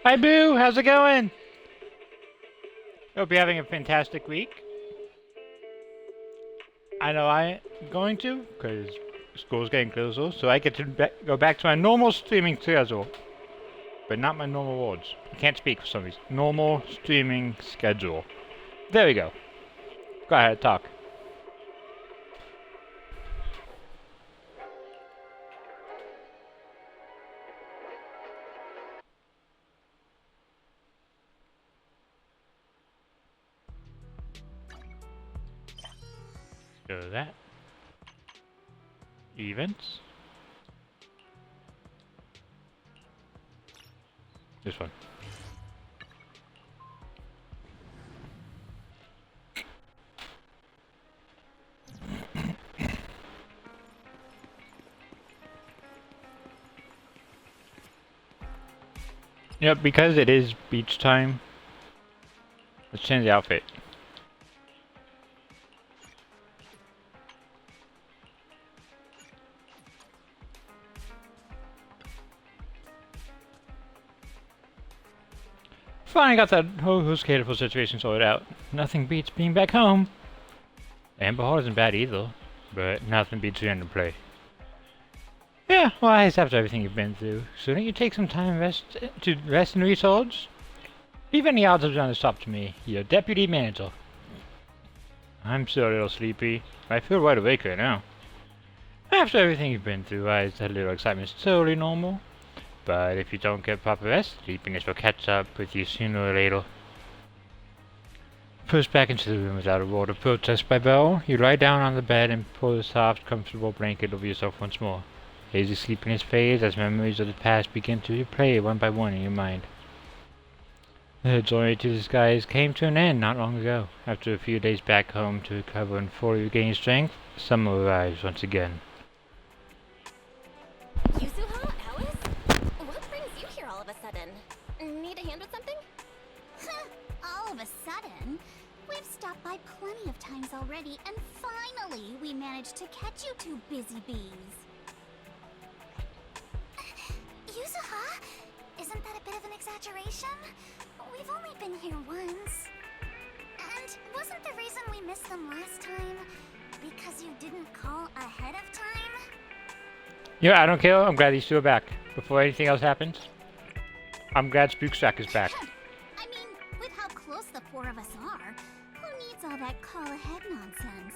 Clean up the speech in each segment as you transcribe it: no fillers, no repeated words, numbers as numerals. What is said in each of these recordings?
Hi, Boo! How's it going? Hope you're having a fantastic week. I know I'm going to, because school's getting closer, so I get to go back to my normal streaming schedule. But not my normal words. I can't speak for some reason. Normal streaming schedule. There we go. Go ahead, talk. go to that. Events. This one. Yep, because it is beach time. Let's change the outfit. Finally got that whole skatable situation sorted out. Nothing beats being back home. Amber Hall isn't bad either, but nothing beats the end of play. Yeah, well, after everything you've been through, shouldn't you take some time to rest and recharge? Leave any odds on this up to me, your deputy manager. I'm still a little sleepy. I feel wide awake right now. After everything you've been through, that little excitement is totally normal. But if you don't get proper rest, sleepiness will catch up with you sooner or later. Pushed back into the room without a word of protest by Belle, you lie down on the bed and pull the soft, comfortable blanket over yourself once more. Hazy sleepiness fades as memories of the past begin to replay one by one in your mind. The journey to the skies came to an end not long ago. After a few days back home to recover and fully regain strength, summer arrives once again. Yuzuha, Alice? What brings you here all of a sudden? Need a hand with something? All of a sudden? We've stopped by plenty of times already, and finally we managed to catch you two busy bees. Yuzuha? Isn't that a bit of an exaggeration? We've only been here once. And wasn't the reason we missed them last time because you didn't call ahead of time? Yeah, I don't care. I'm glad these two are back. Before anything else happens, I'm glad Spookstack is back. I mean, with how close the four of us are, who needs all that call ahead nonsense?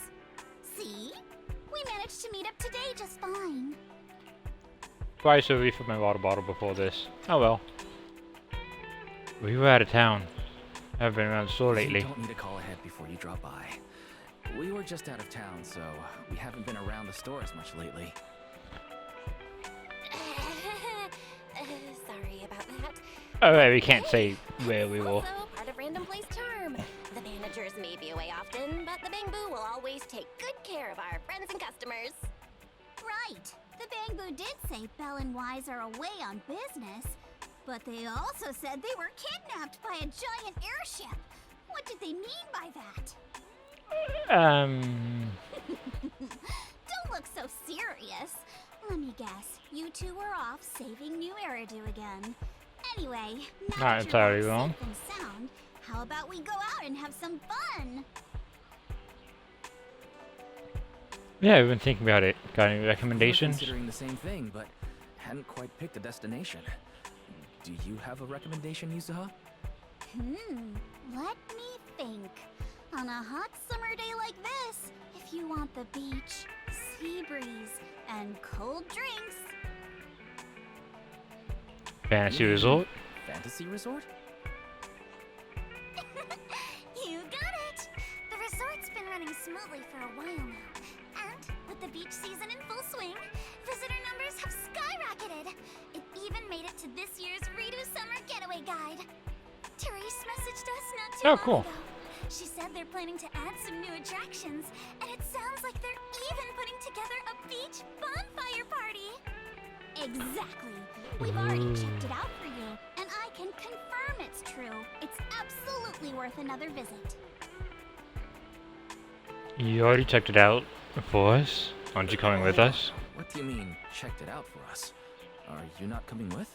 See? We managed to meet up today just fine. Probably should have refilled my water bottle before this. Oh well. We were out of town. I haven't been around the store lately. You don't need to call ahead before you drop by. We were just out of town, so we haven't been around the store as much lately. Sorry about that. Alright, we can't say where we were. Also, part of Random Place charm. The managers may be away often, but the Bamboo will always take good care of our friends and customers. Right. The Bamboo did say Belle and Wise are away on business, but they also said they were kidnapped by a giant airship. What did they mean by that? Don't look so serious. Let me guess. You two were off saving New Eridu again. Anyway, now Not that entirely you're wrong. safe and sound, how about we go out and have some fun? Yeah, we've been thinking about it. Got any We were recommendations? considering the same thing, but hadn't quite picked a destination. Do you have a recommendation, Yuzuha? Let me think. On a hot summer day like this, if you want the beach, sea breeze, and cold drinks. Fantasy Resort? Fantasy Resort? You got it! The resort's been running smoothly for a while now. And with the beach season in full swing, visitor numbers have skyrocketed. It even made it to this year's Redo Summer Getaway Guide. Therese messaged us not too long cool. ago. She said they're planning to add some new attractions, and it sounds like they're even putting together a beach bonfire party. Exactly. We've already checked it out for you, and I can confirm it's true. It's absolutely worth another visit. You already checked it out for us? Aren't you coming with us? What do you mean, checked it out for us? Are you not coming with?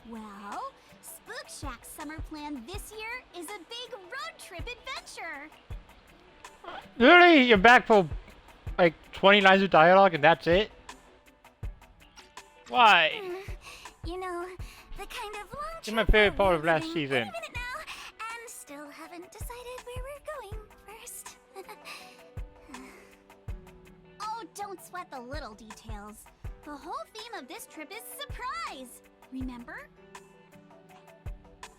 Well, Spook Shack's summer plan this year is a big road trip adventure. Really? You're back for like 20 lines of dialogue and that's it? Why? You know, the kind of long It's my trip favorite where part we're of last living season. any minute now, and still haven't decided where we're going first. Oh, don't sweat the little details. The whole theme of this trip is surprise. Remember?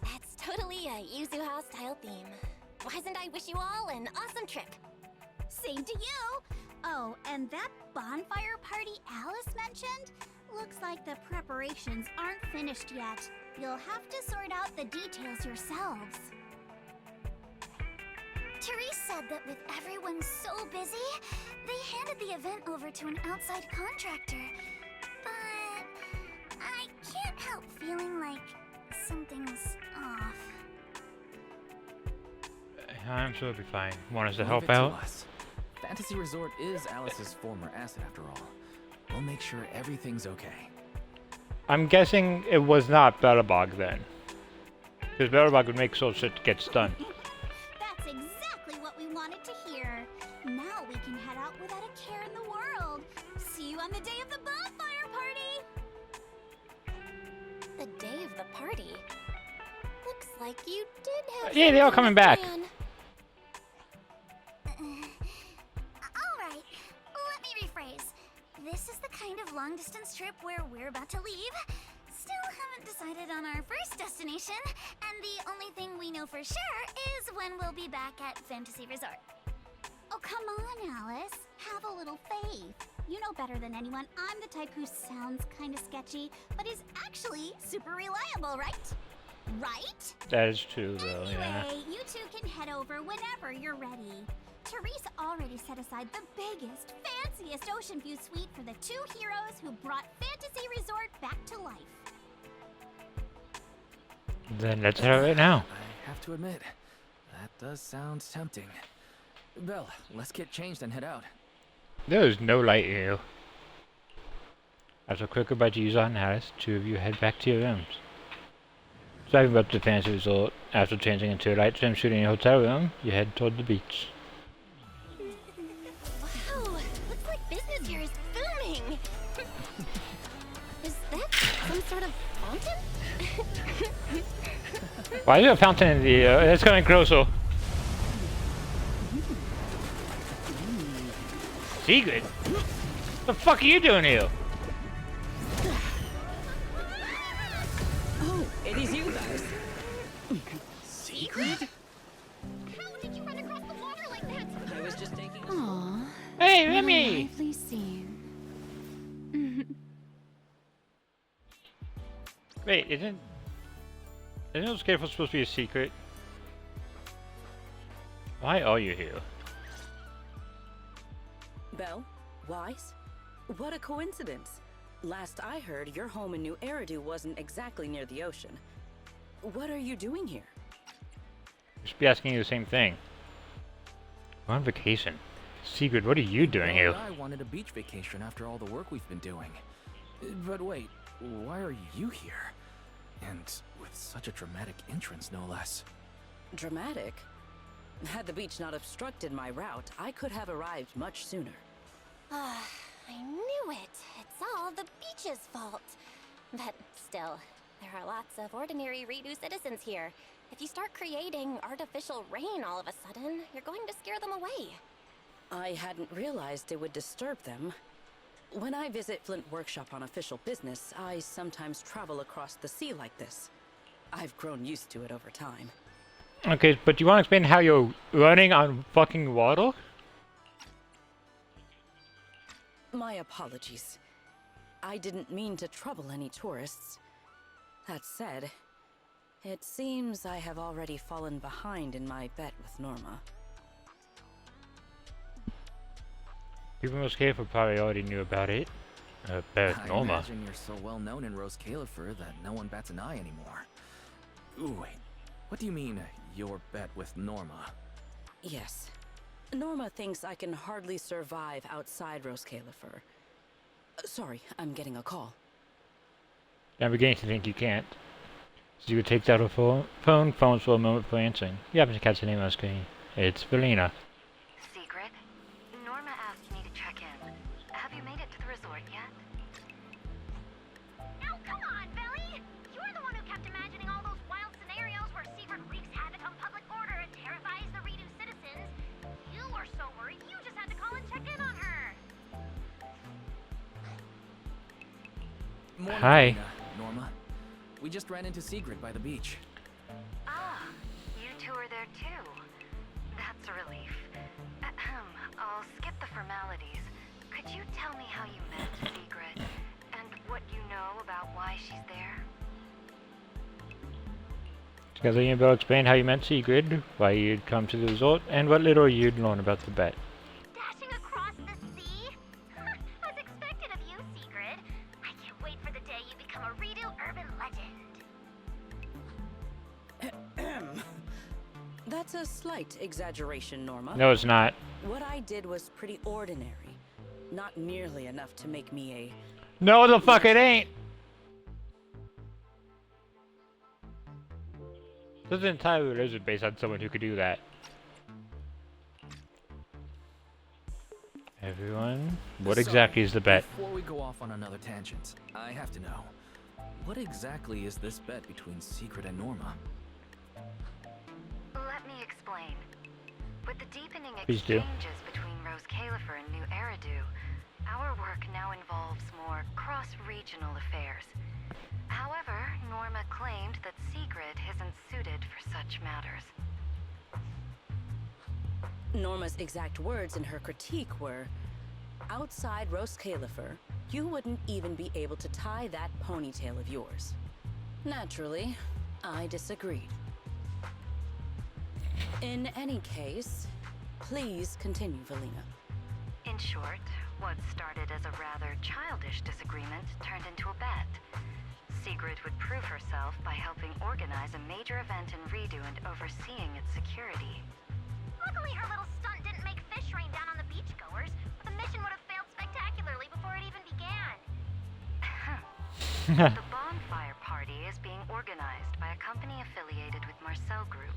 That's totally a Yuzuha style theme. Why doesn't I wish you all an awesome trip? Same to you. Oh, and that bonfire party Alice mentioned? Looks like the preparations aren't finished yet. You'll have to sort out the details yourselves. Therese said that with everyone so busy, they handed the event over to an outside contractor. But I can't help feeling like something's off. I'm sure it'll be fine. Want us to Leave help it to out? us. Fantasy Resort is Alice's former asset after all. We'll make sure everything's okay. I'm guessing it was not Bellerbog then. Because Bellerbog would make sure shit gets done. That's exactly what we wanted to hear. Now we can head out without a care in the world. See you on the day of the bonfire party! The day of the party? Looks like you did have Yeah, they're all something coming back. planned. Alright, let me rephrase. This is the kind of long-distance trip where we're about to leave. Still haven't decided on our first destination, and the only thing we know for sure is when we'll be back at Fantasy Resort. Oh, come on, Alice. Have a little faith. You know better than anyone I'm the type who sounds kind of sketchy, but is actually super reliable, right? Right? That is true, though, yeah. Anyway, you two can head over whenever you're ready. Therese already set aside the biggest, fanciest ocean view suite for the two heroes who brought Fantasy Resort back to life. Then let's head out right now. I have to admit, that does sound tempting. Belle, let's get changed and head out. There is no light here. After a quick goodbye to Yuza and Alice, two of you head back to your rooms. Driving up to the Fantasy Resort, after changing into a light swimsuit in your hotel room, you head toward the beach. Wow, looks like business here is booming. Is that some sort of fountain? Why is there a fountain in the it's going closer. Secret? What the fuck are you doing here? Oh, it is you guys. Secret? How did you run across the water like that? I was just taking a Aww, Hey, Remy! lively scene. Wait, isn't this cave supposed to be a secret? Why are you here? Belle? Wise? What a coincidence. Last I heard, your home in New Eridu wasn't exactly near the ocean. What are you doing here? I should be asking you the same thing. We're on vacation. Secret, what are you doing here? I wanted a beach vacation after all the work we've been doing. But wait, why are you here? And with such a dramatic entrance, no less. Dramatic? Had the beach not obstructed my route, I could have arrived much sooner. Ah, I knew it. It's all the beach's fault. But still, there are lots of ordinary Redo citizens here. If you start creating artificial rain all of a sudden, you're going to scare them away. I hadn't realized it would disturb them. When I visit Flint Workshop on official business, I sometimes travel across the sea like this. I've grown used to it over time. Okay, but do you want to explain how you're running on fucking water? My apologies. I didn't mean to trouble any tourists. That said, it seems I have already fallen behind in my bet with Norma. People in Rose Califer probably already knew about it. About I Norma. imagine you're so well known in Rose Califer that no one bats an eye anymore. Ooh, wait, what do you mean, your bet with Norma? Yes. Norma thinks I can hardly survive outside Rose Califer. Sorry, I'm getting a call. I'm beginning to think you can't. Secret takes out her phone, phones for a moment before answering. You happen to catch the name on the screen. It's Belina. Secret? Norma asked me to check in. Have you made it to the resort yet? Now come on, Belly! You're the one who kept imagining all those wild scenarios where Secret wreaks havoc on public order and terrifies the Redo citizens. You were so worried you just had to call and check in on her. Morning, Hi. Norma. We just ran into Sigrid by the beach. Ah, you two are there too. That's That's a relief. Ahem. I'll skip the formalities. Could you tell me how you met Secret? And what you know about why she's there? Together you will explain how you met Sigrid, why you'd come to the resort, and what little you'd learn about the bet. Dashing across the sea? As expected of you, Sigrid. I can't wait for the day you become a Redo urban legend. That's a slight exaggeration, Norma. No, it's not. What I did was pretty ordinary. Not nearly enough to make me a... No, the fuck it ain't! This is entire religion based on someone who could do that. Everyone, what exactly is the bet? Before we go off on another tangent, I have to know. What exactly is this bet between Secret and Norma? Let me explain. With the deepening Please do. exchanges between Rose Califer and New Eridu, our work now involves more cross-regional affairs. However, Norma claimed that Secret isn't suited for such matters. Norma's exact words in her critique were, outside Rose Califer, you wouldn't even be able to tie that ponytail of yours. Naturally, I disagreed. In any case, please continue, Valina. In short, what started as a rather childish disagreement turned into a bet. Sigrid would prove herself by helping organize a major event in Redo and overseeing its security. Luckily, her little stunt didn't make fish rain down on the beachgoers, or the mission would have failed spectacularly before it even began. The bonfire party is being organized by a company affiliated with Marcel Group,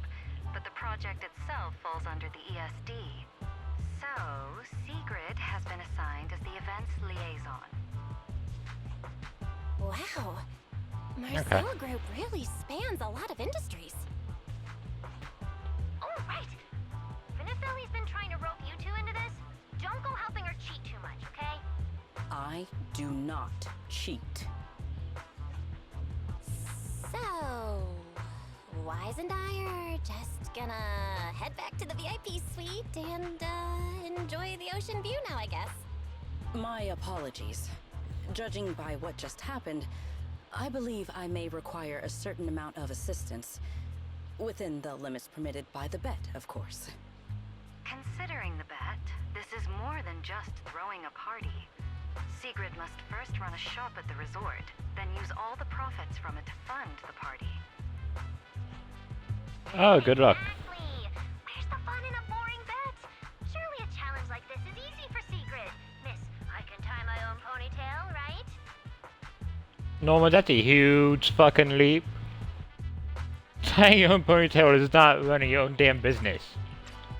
but the project itself falls under the ESD. So, Sigrid has been assigned as the event's liaison. Wow. Marcel Group really spans a lot of industries. Oh, right. Vinifelli's been trying to rope you two into this. Don't go helping her cheat too much, okay? I do not cheat. So, Wise and I are just gonna head back to the VIP suite and enjoy the ocean view now, I guess. My apologies. Judging by what just happened, I believe I may require a certain amount of assistance. Within the limits permitted by the bet, of course. Considering the bet, this is more than just throwing a party. Sigrid must first run a shop at the resort, then use all the profits from it to fund the party. Oh, good luck. Exactly. Where's the fun in a boring bet? Surely a challenge like this is easy for Sigrid. Miss, I can tie my own ponytail, right? Norma, that's a huge fucking leap. Tying your own ponytail is not running your own damn business.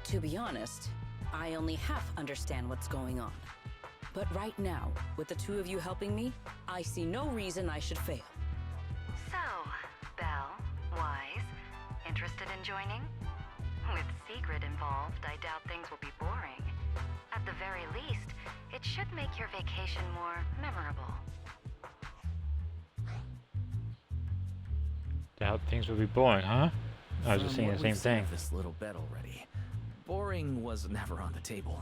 To be honest, I only half understand what's going on. But right now, with the two of you helping me, I see no reason I should fail. So, Belle, Wise, interested in joining? With Sigrid involved, I doubt things will be boring. At the very least, it should make your vacation more memorable. Doubt things will be boring, huh? I was just saying the same thing. This little bet already. Boring was never on the table.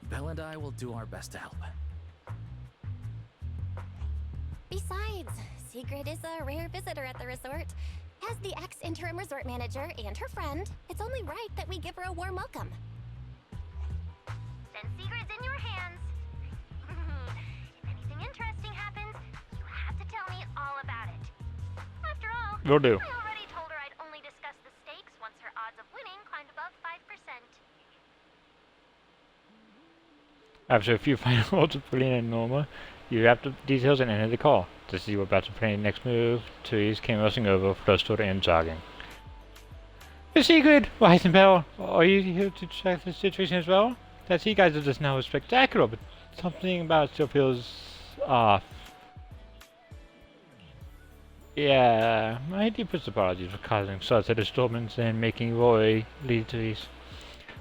Belle and I will do our best to help. Besides, Sigrid is a rare visitor at the resort. As the ex-interim resort manager and her friend, it's only right that we give her a warm welcome. Then Sigrid's in your hands. If anything interesting happens, you have to tell me all about it. After all, Will do. I already told her I'd only discuss the stakes once her odds of winning climbed above 5%. After a few final words with Paulina and Norma, you wrapped up the details and ended the call. To see what about to play next move, Therese came rushing over, flustered and jogging. Miss Sigrid, Wise and Belle, are you here to check the situation as well? That sea guys are just now spectacular, but something about it still feels off. Yeah, my deepest apologies for causing such a disturbance and making Roy lead Therese.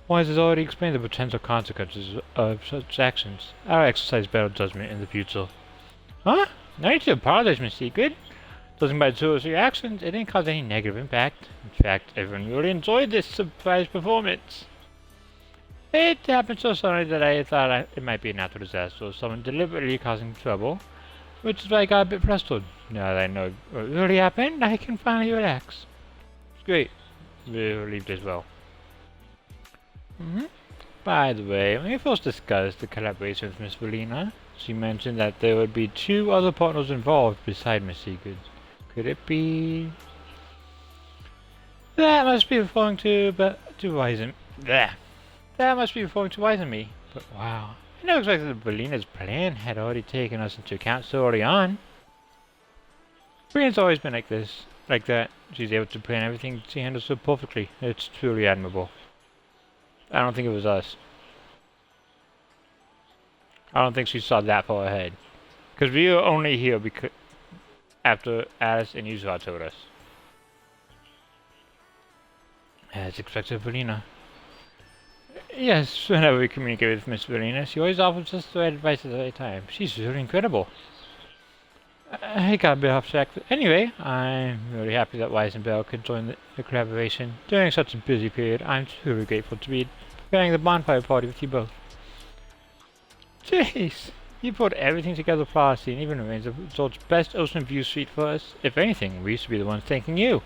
Wise has already explained the potential consequences of such actions. I'll exercise better judgment in the future. Huh? No need to apologize, Miss Secret. Judging by Tsuru's reactions, it didn't cause any negative impact. In fact, everyone really enjoyed this surprise performance. It happened so suddenly that I thought it might be a natural disaster or someone deliberately causing trouble, which is why I got a bit frustrated. Now that I know what really happened, I can finally relax. It's great. Really relieved as well. By the way, when we first discussed the collaboration with Miss Valina, she mentioned that there would be 2 other partners involved beside Miss Sigurd. Could it be... That must be referring to Wisen. That must be referring to Wisen me. But wow, I never expected that Valina's plan had already taken us into account so early on. Brienne's always been like this, like that. She's able to plan everything she handles so perfectly. It's truly admirable. I don't think it was us. I don't think she saw that far ahead. Because we were only here because after Alice and Yuzha told us. As expected, Valina. Yes, whenever we communicate with Miss Valina, she always offers us the right advice at the right time. She's really incredible. I got a bit off track. Anyway, I'm really happy that Wise and Bell could join the collaboration. During such a busy period, I'm truly grateful to be preparing the bonfire party with you both. Jeez, you put everything together flawlessly and even arranged the resort's best ocean view suite for us. If anything, we should be the ones thanking you.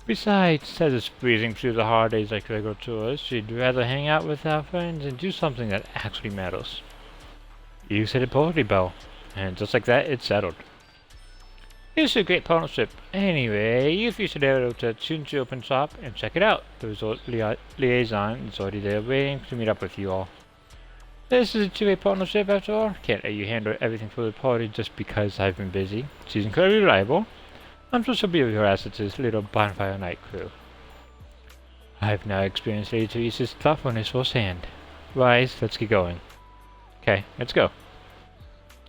Besides, as it's breezing through the holidays like regular tourists, she'd rather hang out with our friends and do something that actually matters. You said it perfectly, Belle. And just like that, it's settled. It's a great partnership. Anyway, you three should head over to Tsunchi Open Shop and check it out. The resort liaison is already there waiting to meet up with you all. This is a two-way partnership after all. Can't let you handle everything for the party just because I've been busy. She's incredibly reliable. I'm sure she'll be with her as it's this little bonfire night crew. I've now experienced Lady Teresa's thoughtfulness firsthand. Rise, let's get going. Okay, let's go.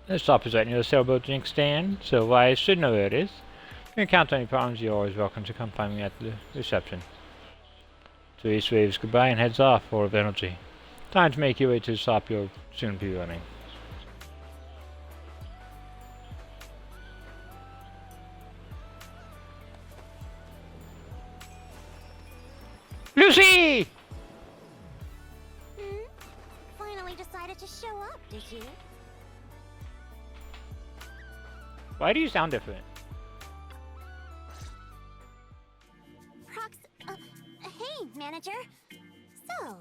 The shop is right near the sailboat drink stand, so Rise should know where it is. If you encounter any problems, you're always welcome to come find me at the reception. Teresa waves goodbye and heads off, full of energy. Time to make your way to the shop you'll soon be running. Lucy! Finally decided to show up, did you? Why do you sound different? Hey, manager. So,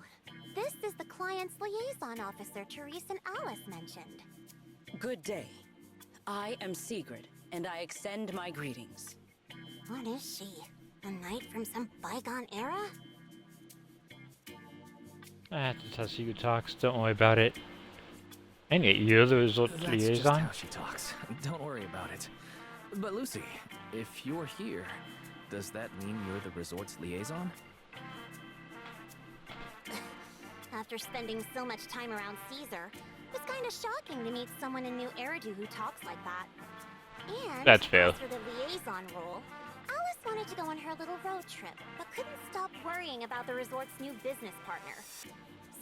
this is the client's liaison officer Therese and Alice mentioned. Good day. I am Sigurd, and I extend my greetings. What is she? A knight from some bygone era? That's how Sigurd talks, don't worry about it. And yet you're the resort That's liaison? just how she talks. Don't worry about it. But Lucy, if you're here, does that mean you're the resort's liaison? After spending so much time around Caesar, it's kind of shocking to meet someone in New Eridu who talks like that. And That's fair. as for the liaison role, Alice wanted to go on her little road trip, but couldn't stop worrying about the resort's new business partner.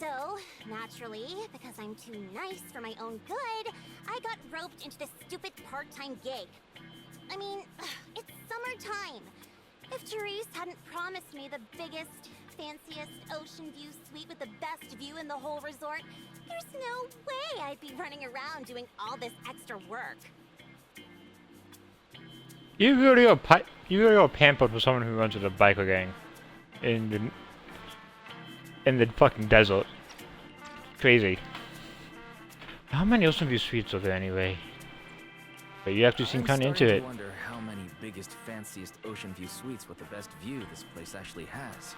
So, naturally, because I'm too nice for my own good, I got roped into this stupid part-time gig. I mean, it's summertime. If Therese hadn't promised me the biggest, fanciest ocean view suite with the best view in the whole resort, there's no way I'd be running around doing all this extra work. You really are pampered for someone who runs with a biker gang in the fucking desert. Crazy. How many ocean view suites are there anyway? But you actually seem kind of into it. I wonder how many biggest, fanciest ocean view suites with the best view this place actually has.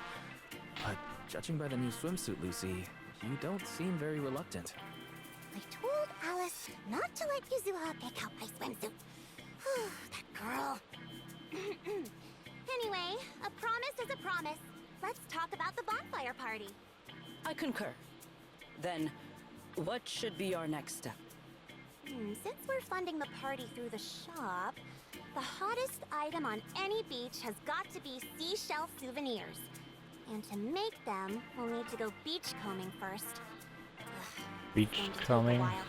But judging by the new swimsuit, Lucy, you don't seem very reluctant. I told Alice not to let Yuzuha pick out my swimsuit. That girl. Anyway, a promise is a promise. Let's talk about the bonfire party. I concur. Then, what should be our next step? Since we're funding the party through the shop, the hottest item on any beach has got to be seashell souvenirs. And to make them, we'll need to go beachcombing first. It's going to take a Beachcombing? while.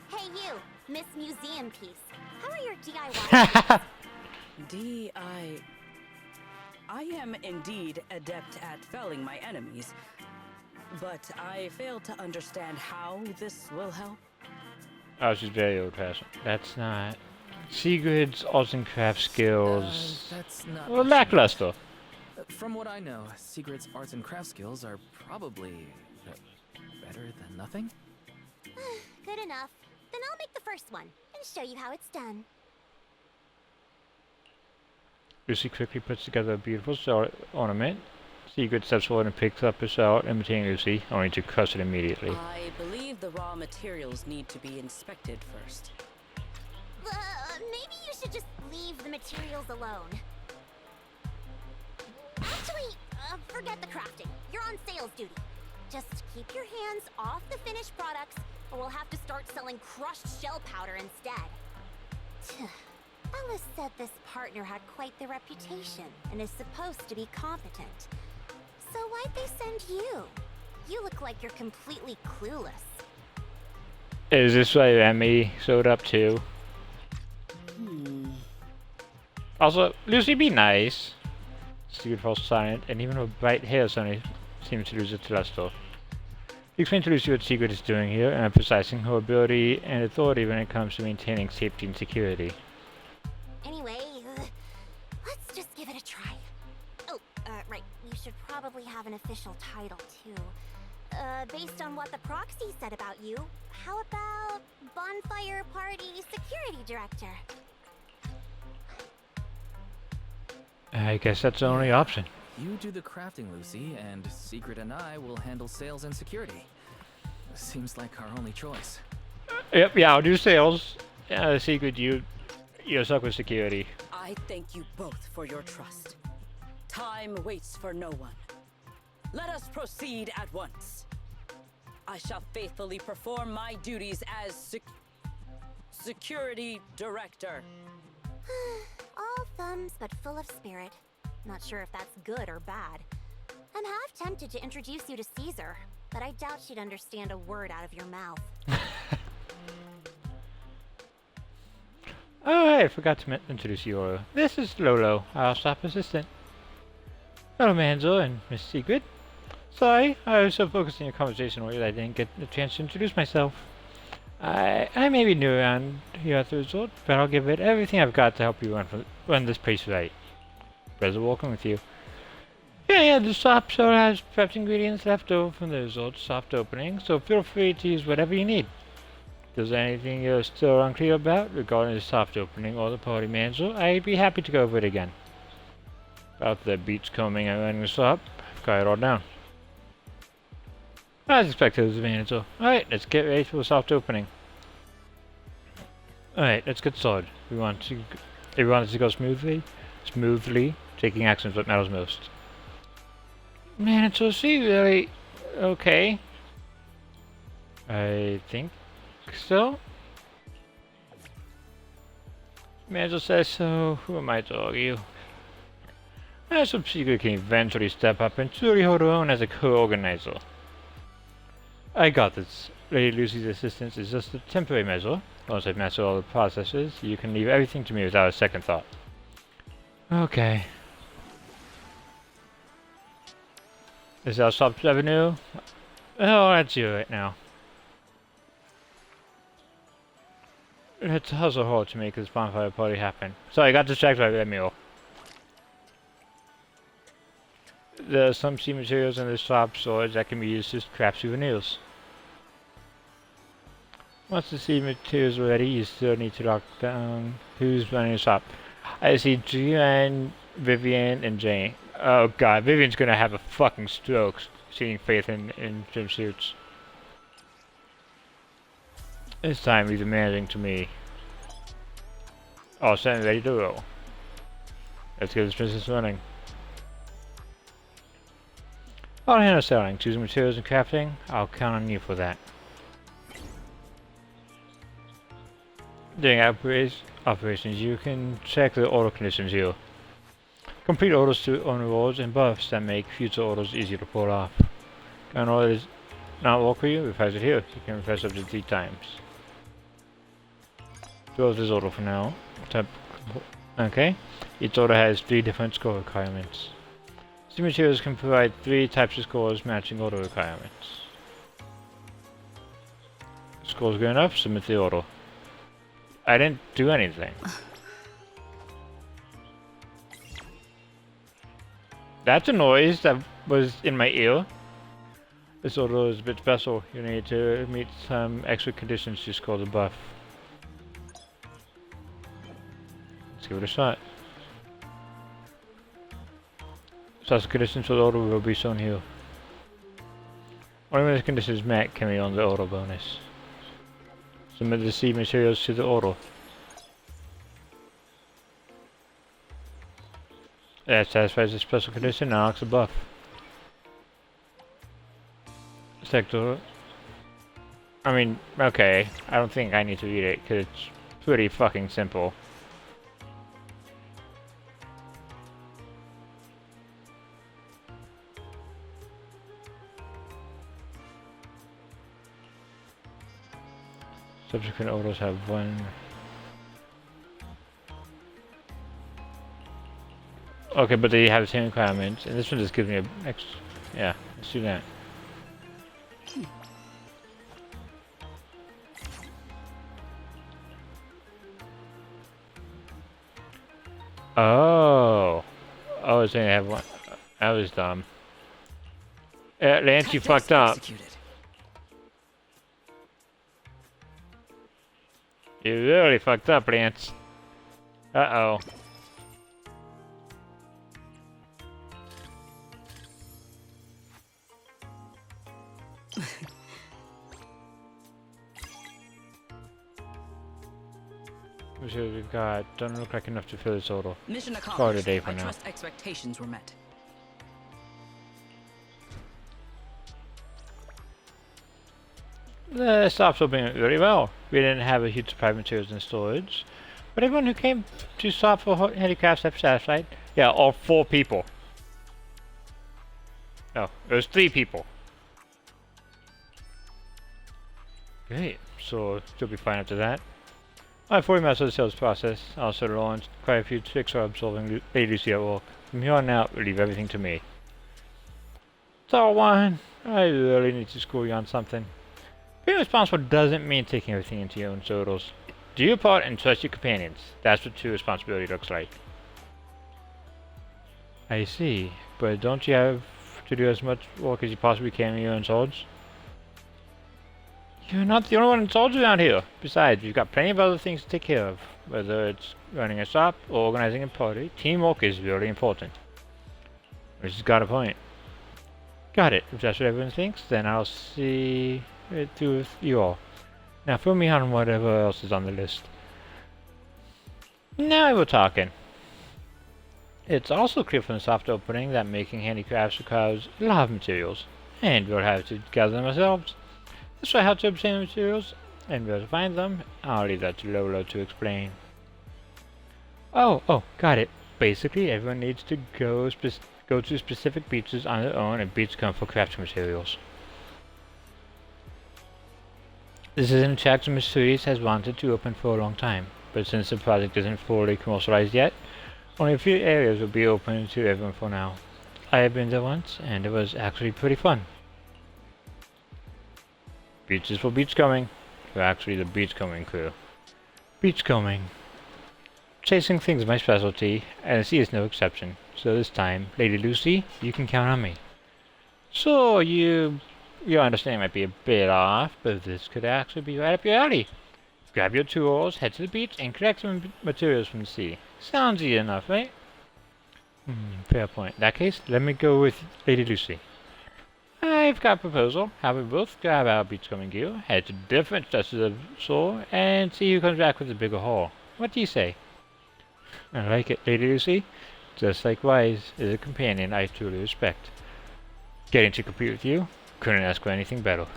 Hey you, Miss Museum Piece. How are your DIY? I am indeed adept at felling my enemies. but I fail to understand how this will help. Oh, she's very old-fashioned. That's not... Sigrid's arts and craft skills... That's not well, what she lackluster. meant. From what I know, Sigrid's arts and craft skills are probably better than nothing. Good enough. Then I'll make the first one and show you how it's done. Lucy quickly puts together a beautiful sword ornament. Sigrid steps forward and picks up her sword, imitating Lucy, only to crush it immediately. I believe the raw materials need to be inspected first. Maybe you should just leave the materials alone. Actually, forget the crafting. You're on sales duty. Just keep your hands off the finished products, or we'll have to start selling crushed shell powder instead. Alice said this partner had quite the reputation and is supposed to be competent. So why'd they send you? You look like you're completely clueless. Is this why Emmy showed up too? Also, Lucy, be nice. Sigrid falls silent, and even her bright hair suddenly seems to lose its luster. You explain to Lucy what Sigrid is doing here, and emphasizing her ability and authority when it comes to maintaining safety and security. Anyway, let's just give it a try. Oh, right. You should probably have an official title, too. Based on what the proxy said about you, how about Bonfire Party Security Director? I guess that's the only option. You do the crafting, Lucy, and Sigrid and I will handle sales and security. Seems like our only choice. Yep, yeah, I'll do sales. Sigrid, you're stuck with security. I thank you both for your trust. Time waits for no one. Let us proceed at once. I shall faithfully perform my duties as security director. All thumbs but full of spirit. Not sure if that's good or bad. I'm half tempted to introduce you to Caesar, but I doubt she'd understand a word out of your mouth. Oh, I forgot to introduce you. This is Lolo, our staff assistant. Hello, Manzo and Miss Sigrid. Sorry, I was so focused on your conversation earlier that I didn't get the chance to introduce myself. I may be new around here at the resort, but I'll give it everything I've got to help you run this place right. Pleasure working with you. Yeah, the shop still has prepped ingredients left over from the resort's soft opening, so feel free to use whatever you need. If there's anything you're still unclear about regarding the soft opening or the party manager, I'd be happy to go over it again. About the beach combing and running the shop, I've got it all down. As expected as a manager. Alright, let's get ready for the soft opening. Alright, let's get started. We want it to go smoothly, taking actions what matters most. Manager, she really okay? I think so. Manager says so. Who am I to argue? I hope Sigrid can eventually step up and truly hold her own as a co-organizer. I got this. Lady Lucy's assistance is just a temporary measure. Once I've mastered all the processes, you can leave everything to me without a second thought. Okay. Is our shop's revenue? Oh, that's zero right now. Let's hustle hard to make this bonfire party happen. Sorry, I got distracted by that meal. There are some seed materials in the shop storage that can be used to craft souvenirs. Once the seed materials are ready, you still need to lock down who's running the shop. I see Gian, Vivian, and Jane. Oh god, Vivian's gonna have a fucking stroke seeing Faith in swimsuits. This time leave the managing to me. All set and ready to roll. Let's get this business running. I'll handle selling, choosing materials and crafting. I'll count on you for that. During operations, you can check the order conditions here. Complete orders to own rewards and buffs that make future orders easier to pull off. An order does not work for you, refresh it here. You can refresh up to 3 times. Close this order for now. Okay. Each order has 3 different score requirements. Sea materials can provide 3 types of scores matching order requirements. Scores good enough, submit the order. I didn't do anything. That's a noise that was in my ear. This order is a bit special. You need to meet some extra conditions to score the buff. Let's give it a shot. Special conditions for the order will be shown here. Only when the condition is met can we earn the order bonus. Submit the seed materials to the order. That satisfies the special condition and unlocks the buff. Sector. I mean, okay. I don't think I need to read it because it's pretty fucking simple. Subsequent orders have 1. Okay, but they have the same requirements, and this one just gives me a extra. Yeah, let's do that. Oh, I was saying I have 1. I was dumb. Lance, you fucked up. You really fucked up, Lance. Uh-oh. So we've got, don't look like enough to fill this order. Mission Call it a accomplished. day for I now. trust expectations were met. The stop's opening very well. We didn't have a huge supply of materials in storage, but everyone who came to stop for handicrafts have satisfied. Yeah, all 4 people. No, it was 3 people. Great, so still be fine after that. I fully mastered the sales process. I also launched quite a few tricks for absorbing Lady at work. From here on out, leave everything to me. So one, I really need to school you on something. Being responsible doesn't mean taking everything into your own shoulders. Do your part and trust your companions. That's what true responsibility looks like. I see, but don't you have to do as much work as you possibly can in your own swords? You're not the only one in swords around here. Besides, you've got plenty of other things to take care of. Whether it's running a shop or organizing a party, teamwork is really important. Which has got a point. Got it. If that's what everyone thinks, then I'll see it through with you all. Now fill me on whatever else is on the list. Now we're talking. It's also clear from the soft opening that making handicrafts requires a lot of materials, and we'll have to gather them ourselves. That's why how to obtain the materials, and where to find them, I'll leave that to Lolo to explain. Oh, got it. Basically, everyone needs to go to specific beaches on their own, and beach come for crafting materials. This is an attraction Miss Series has wanted to open for a long time, but since the project isn't fully commercialized yet, only a few areas will be open to everyone for now. I have been there once, and it was actually pretty fun. Beaches for beachcombing. We're actually the beachcombing crew. Beachcombing. Chasing things is my specialty, and the sea is no exception. So this time, Lady Lucy, you can count on me. So your understanding might be a bit off, but this could actually be right up your alley. Grab your tools, head to the beach, and collect some materials from the sea. Sounds easy enough, right? Fair point. In that case, let me go with Lady Lucy. I've got a proposal. Have we both grab our beachcombing gear, head to different stretches of shore, and see who comes back with the bigger haul. What do you say? I like it, Lady Lucy. Just like Wise is a companion I truly respect. Getting to compete with you, couldn't ask for anything better.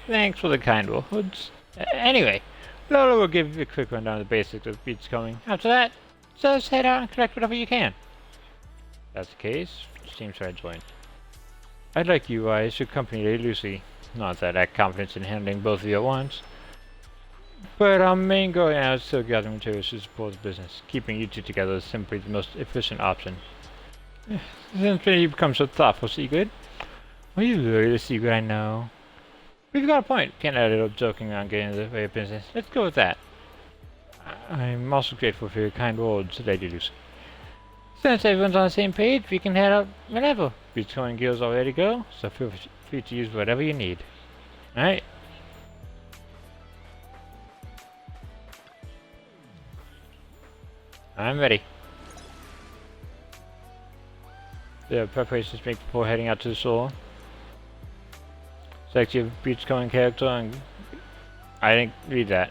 Thanks for the kind words. Anyway, Lola will give you a quick rundown of the basics of beachcombing. After that, just head out and collect whatever you can. If that's the case, seems I join. I'd like you guys to accompany Lady Lucy. Not that I have confidence in handling both of you at once. But our main goal now is still gathering materials to support the business. Keeping you two together is simply the most efficient option. Since when you become so thoughtful, Sigrid? Well, you really the Sigrid I know. We've got a point. Can't let it up joking around getting in the way of business. Let's go with that. I'm also grateful for your kind words, Lady Lucy. Since everyone's on the same page, we can head out whenever. Bitcoin gears are ready to go, so feel free to use whatever you need. Alright? I'm ready. The preparations make before heading out to the shore. Select your beachgoing character and I didn't read that.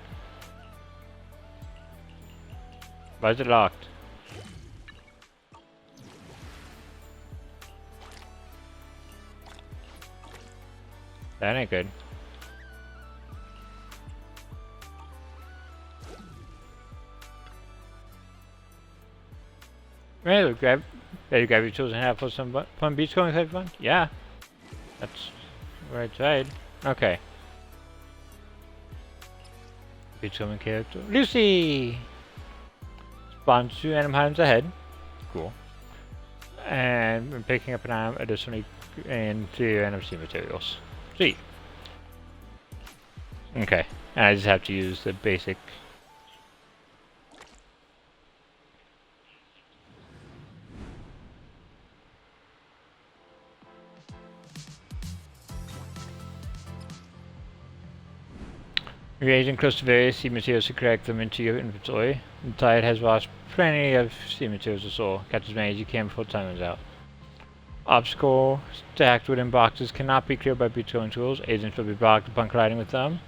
Why is it locked? That ain't good. Well, grab your tools and have for some fun beach going type fun? Yeah. That's where I tried. Okay. Beach going character. Lucy! Spawn 2 random items ahead. Cool. And we're picking up an item additionally and 3 random sea materials. Sweet. Okay. And I just have to use the basic. Engaging close to various sea materials to correct them into your inventory. The tide has washed plenty of sea materials ashore. Catch as many as you can before time runs out. Obstacle stacked wooden boxes cannot be cleared by beach-going tools. Agents will be blocked upon colliding with them.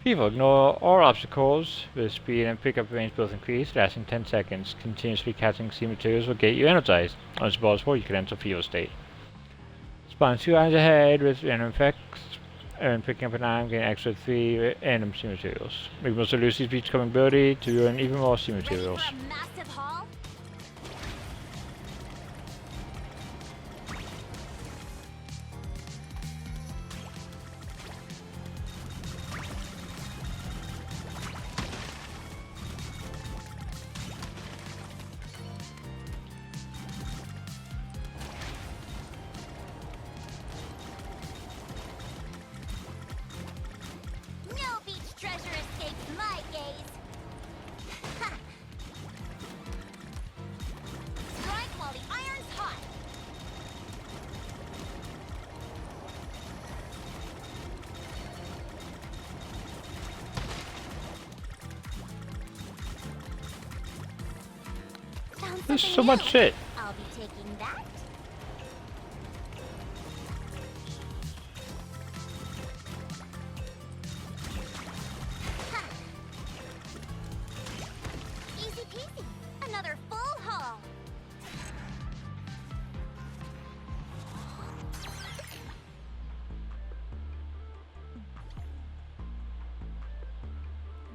People ignore all obstacles with speed and pickup range both increase, lasting 10 seconds. Continuously catching sea materials will get you energized. Once the ball is full, you can enter fever state. Spawn 2 items ahead with random effects. And picking up an item, getting extra 3 random sea materials. Make most of Lucy's beachcombing ability to earn even more sea materials. Ready for a massive haul? No beach treasure escapes my gaze. Ha! Strike while the iron's hot. Found There's something so much new. shit. I'll be taking that. Ha. Easy peasy. Another full haul.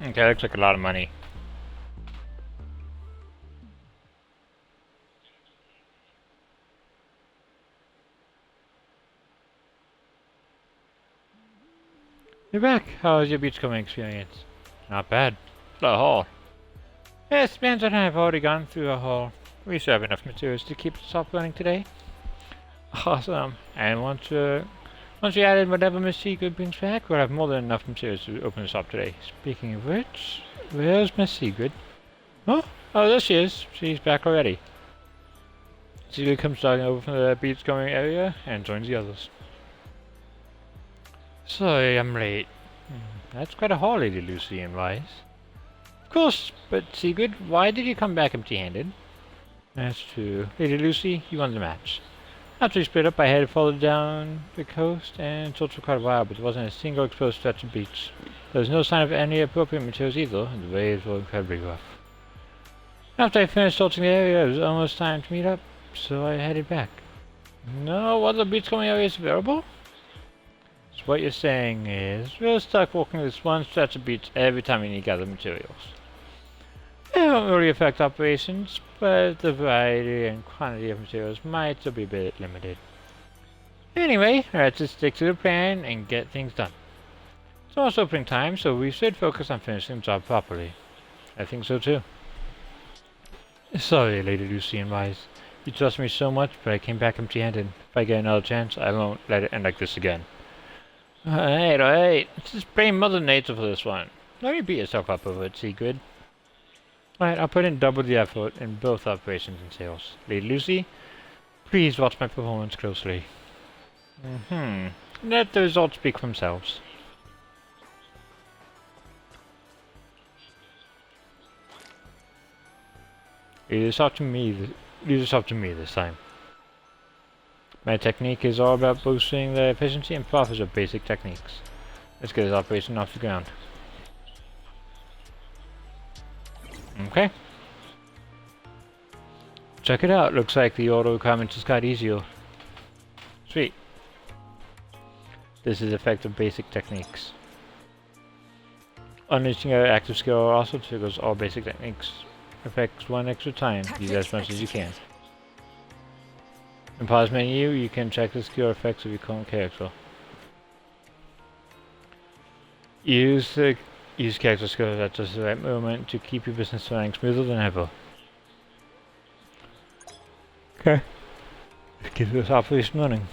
Okay, looks like a lot of money. You're back. How was your beachcombing experience? Not bad. The haul. Yes, Spans and I have already gone through a haul. We still have enough materials to keep the shop running today. Awesome. And once we added whatever Miss Sigrid brings back, we'll have more than enough materials to open the shop today. Speaking of which, where's Miss Sigrid? Oh, there she is. She's back already. Sigrid comes starting over from the beachcombing area and joins the others. Sorry, I'm late. That's quite a haul, Lady Lucy and Wise. Of course, but Sigrid, why did you come back empty-handed? That's true. Lady Lucy, you won the match. After we split up, I headed further down the coast and searched for quite a while, but there wasn't a single exposed stretch of beach. There was no sign of any appropriate materials either, and the waves were incredibly rough. After I finished searching the area, it was almost time to meet up, so I headed back. No other beachcombing areas available? So what you're saying is, we're stuck walking this one stretch of beach every time we need to gather materials. It won't really affect operations, but the variety and quantity of materials might still be a bit limited. Anyway, let's just stick to the plan and get things done. It's almost opening time, so we should focus on finishing the job properly. I think so too. Sorry, Lady Lucy and Wise. You trust me so much, but I came back empty-handed. If I get another chance, I won't let it end like this again. Alright. Let's just blame Mother Nature for this one. Don't you beat yourself up over it, Sigrid. Alright, I'll put in double the effort in both operations and sales. Lady Lucy, please watch my performance closely. Let the results speak for themselves. Leave this up to me this time. My technique is all about boosting the efficiency and profits of basic techniques. Let's get this operation off the ground. Okay. Check it out. Looks like the auto requirement just got easier. Sweet. This is effective basic techniques. Unleashing your active skill also triggers all basic techniques. Affects one extra time. Use as much as you can. In pause menu, you can check the skill effects of your current character. Use character skills at just the right moment to keep your business running smoother than ever. Okay. Let's keep this operation running.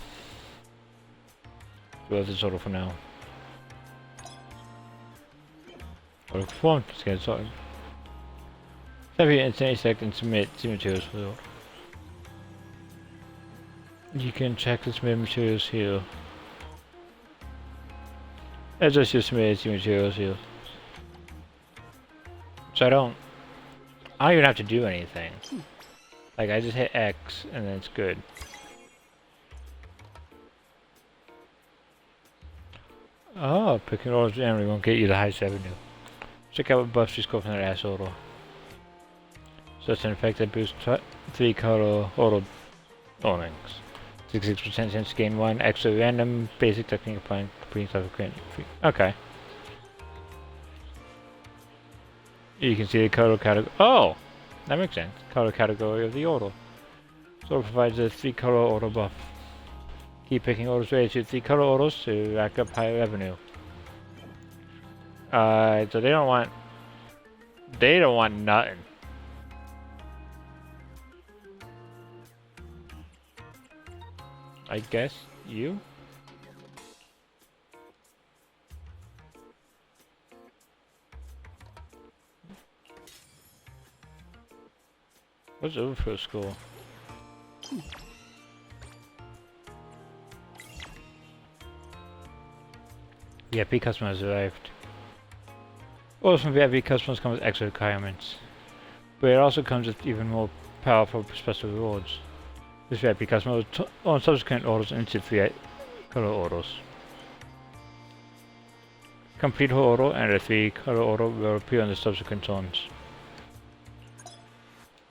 We'll have this order for now. Order performed. Let's get started. Every instant select and submit materials for the order. You can check the submitted materials here. Adjust your submitted materials here. So I don't even have to do anything. Like I just hit X and then it's good. Oh, picking orders generally won't get you the highest revenue. Check out what buffs you score from that ass order. Such an effect that boosts 3 color order earnings. 66% chance to gain 1 extra random basic technique applying completing subsequent. Okay. You can see the color category. Oh! That makes sense. Color category of the order. So it provides a 3 color order buff. Keep picking orders related to 3 color orders to rack up higher revenue. So they don't want nothing. I guess you? What's overflow score? VIP customers arrived. Orders from VIP customers come with extra requirements, but it also comes with even more powerful special rewards. This VIP customer will on subsequent orders into 3 color orders. Complete her order and a 3 color order will appear on the subsequent turns.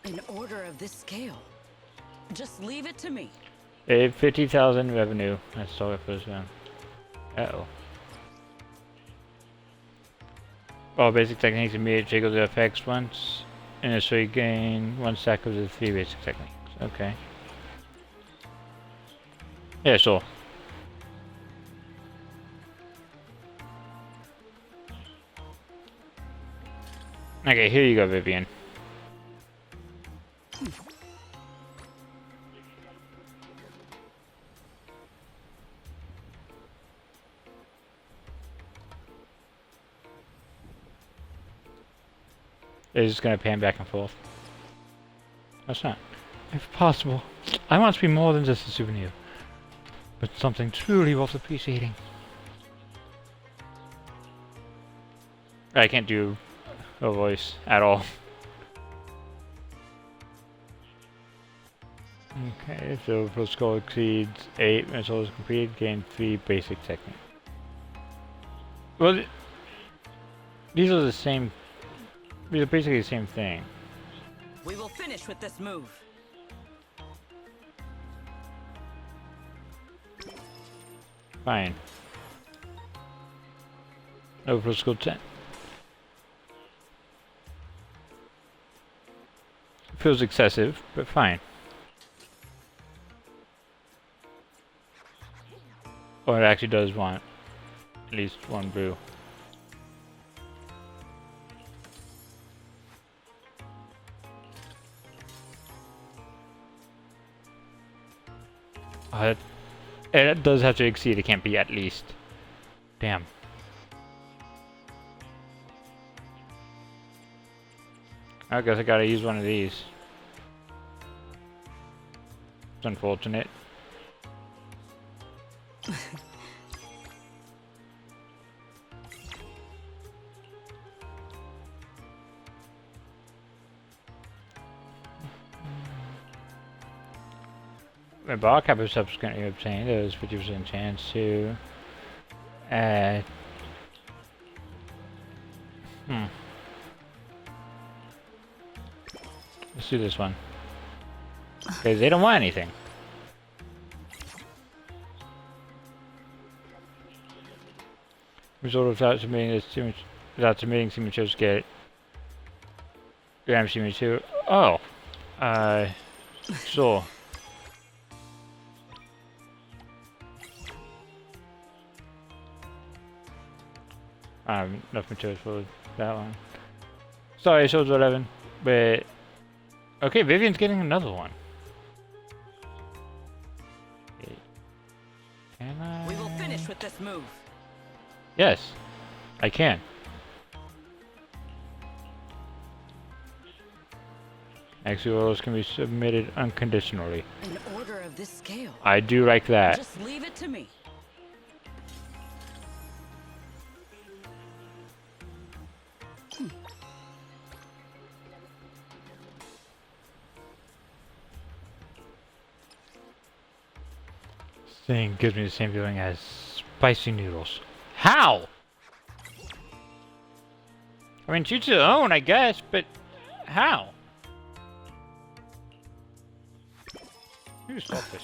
An order of this scale. Just leave it to me. 50,000 revenue. That's all for this round. Uh-oh. All basic techniques immediately trigger the effects once. Initially gain 1 stack of the 3 basic techniques. Okay. Yeah, sure. Okay, here you go, Vivian. They're just gonna pan back and forth. That's not. If possible, I want to be more than just a souvenir, but something truly worth appreciating. I can't do a voice at all. Okay, so if the score exceeds 8 when it's all completed, gain 3 basic techniques. Well, these are the same. These are basically the same thing. We will finish with this move. Fine. Overall score 10. Feels excessive, but fine. Or it actually does want at least 1 brew. It does have to exceed. It can't be at least. Damn. I guess I gotta use one of these. It's unfortunate. The bar cap is subsequently obtained. There's 50% chance to add. Let's do this one. Because they don't want anything. Result of that submitting this without submitting signatures get damage signature. Oh. Sure. I have enough materials for that one. Sorry, Soldier 11, but okay, Vivian's getting another one. Can I? We will finish with this move. Yes, I can. Actually, orders can be submitted unconditionally. An order of this scale. I do like that. Just leave it to me. Thing gives me the same feeling as spicy noodles. How? I mean, choose your own, I guess, but how? You stop this.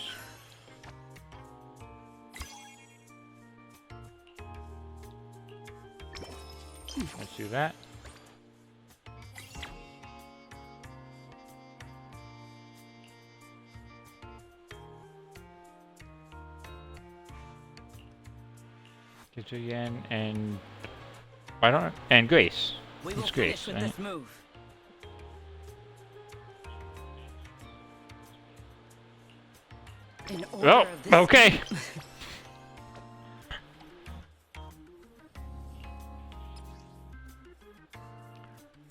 Let's do that. Get you again, and I don't. And Grace. We will It's finish Grace, with right? this move. An order Oh, of this okay.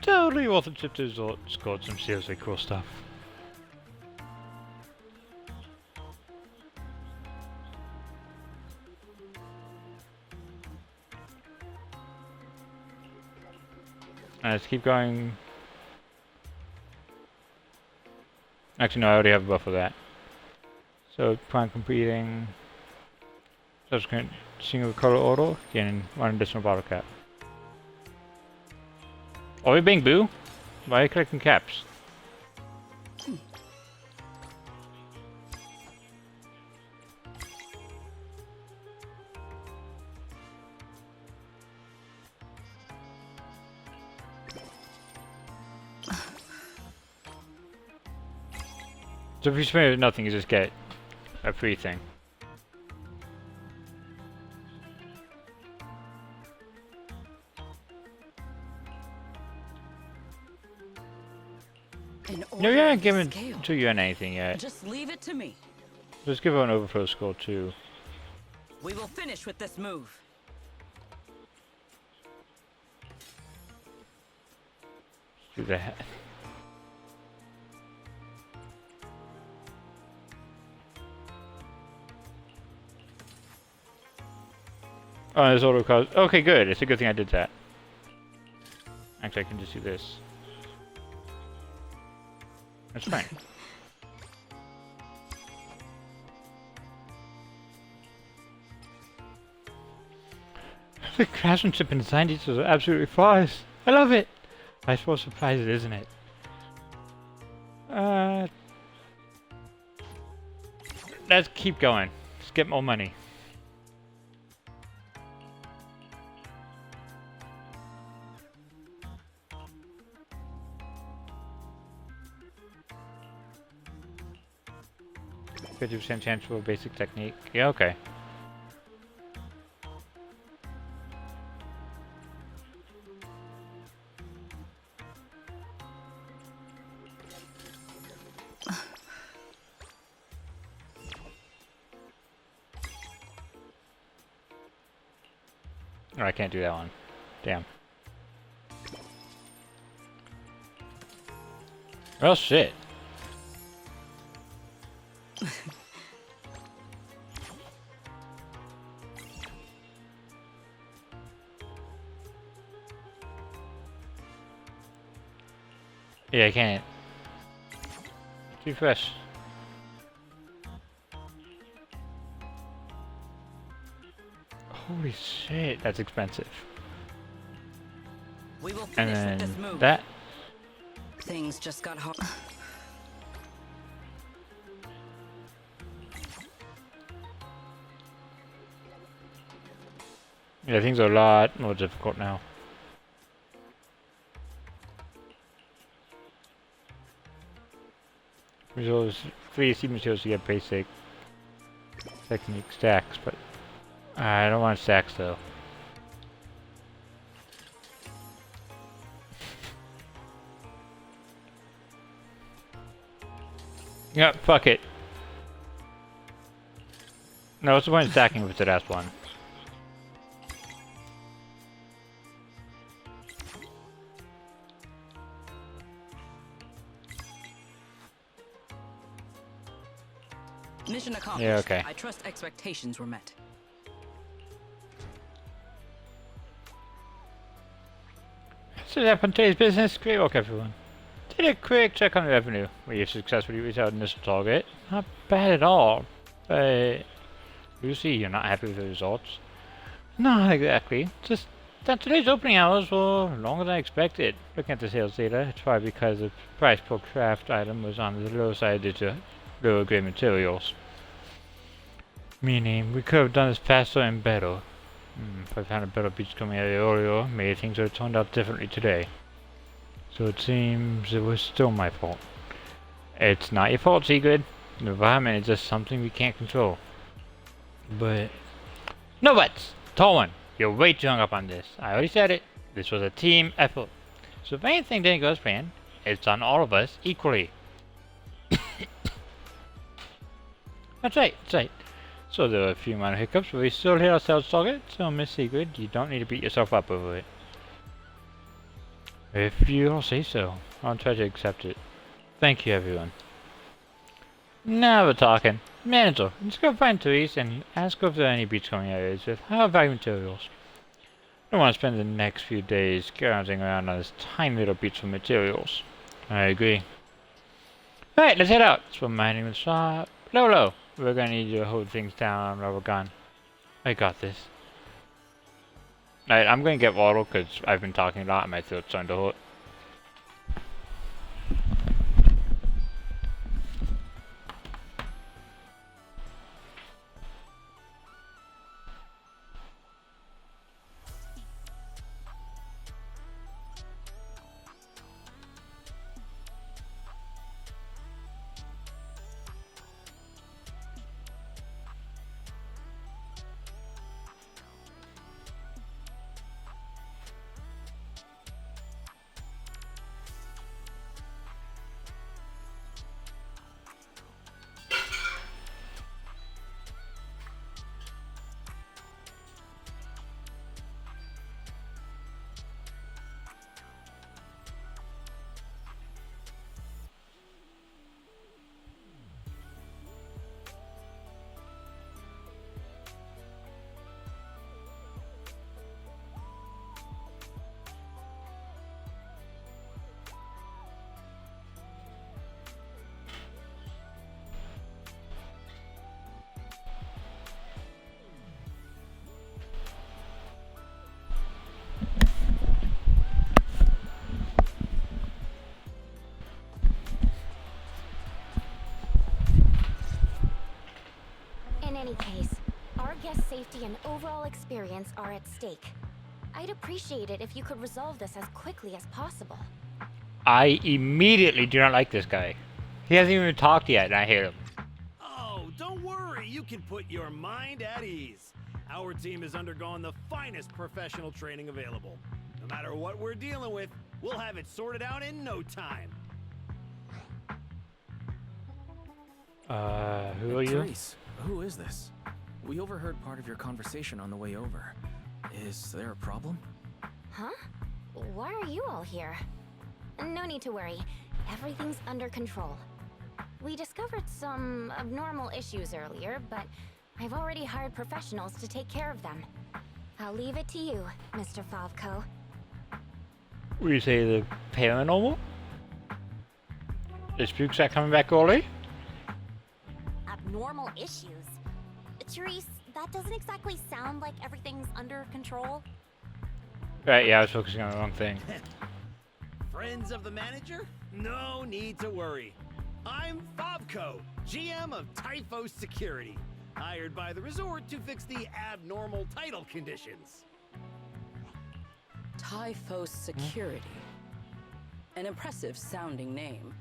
Totally worth it to scored some seriously cool stuff. Let's keep going. Actually, no, I already have a buff for that. So, prime completing. Subsequent single color order, gaining one additional bottle cap. Are we being boo? Why are you collecting caps? So if you spend with nothing, you just get a free thing. An No, order we haven't of this given scale. to you anything yet. Just leave it to me. Let's give her an overflow score too. We will finish with this move. Do that. Oh, there's auto cards. Okay, good. It's a good thing I did that. Actually, I can just do this. That's fine. The craftsmanship and design details are absolutely flawless. I love it. I suppose surprise it, isn't it? Let's keep going. Let's get more money. %50 chance for a basic technique. Yeah, okay. Oh, I can't do that one. Damn. Well, shit. Yeah, I can't. Too fresh. Holy shit, that's expensive. We will And finish with then this move. that. Things just got hard. Yeah, things are a lot more difficult now. There's 3C materials to get basic technique stacks, but I don't want stacks though. Yep, fuck it. No, what's the point of stacking if it's the last one? Mission accomplished. Yeah, okay. I trust expectations were met. So that on today's business, great work everyone. Did a quick check on the revenue. We've successfully reached our initial target. Not bad at all. But Lucy, you're not happy with the results? Not exactly. Just that today's opening hours were longer than I expected. Looking at the sales data, it's probably because the price per craft item was on the low side due to lower grade materials. Meaning, we could have done this faster and better. If I found a better beach coming out earlier, maybe things would have turned out differently today. So it seems it was still my fault. It's not your fault, Sigrid. The environment is just something we can't control. But... no buts! Tall one, you're way too hung up on this. I already said it. This was a team effort. So if anything didn't go as planned, it's on all of us equally. That's right, that's right. So there were a few minor hiccups, but we still hit our sales target, so Miss Sigrid, you don't need to beat yourself up over it. If you all say so, I'll try to accept it. Thank you, everyone. Now we're talking. Manager, let's go find Therese and ask her if there are any beachcombing areas with high value materials. I don't want to spend the next few days gouging around on this tiny little beach for materials. I agree. Alright, let's head out. It's for mining the shop. Lolo, we're gonna need you to hold things down while we're gone. I got this. Alright, I'm gonna get water because I've been talking a lot and my throat's starting to hurt. In any case, our guest safety and overall experience are at stake. I'd appreciate it if you could resolve this as quickly as possible. I immediately do not like this guy. He hasn't even talked yet and I hate him. Oh, don't worry. You can put your mind at ease. Our team has undergone the finest professional training available. No matter what we're dealing with, we'll have it sorted out in no time. Who are you? Therese, who is this? We overheard part of your conversation on the way over. Is there a problem? Huh? Why are you all here? No need to worry. Everything's under control. We discovered some abnormal issues earlier, but I've already hired professionals to take care of them. I'll leave it to you, Mr. Favko. Will you say the paranormal? The spooks are coming back early? Abnormal issues? Therese, that doesn't exactly sound like everything's under control. Right, yeah, I was focusing on the wrong thing. Friends of the manager? No need to worry. I'm Fobco, GM of Typhos Security, hired by the resort to fix the abnormal title conditions. Typhos Security. An impressive sounding name.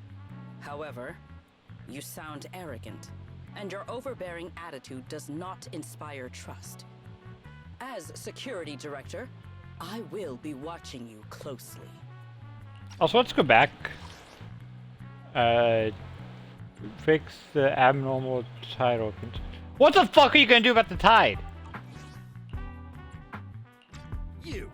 However, you sound arrogant, and your overbearing attitude does not inspire trust. As security director, I will be watching you closely. Also, let's go back. Fix the abnormal title. What the fuck are you gonna do about the tide? You.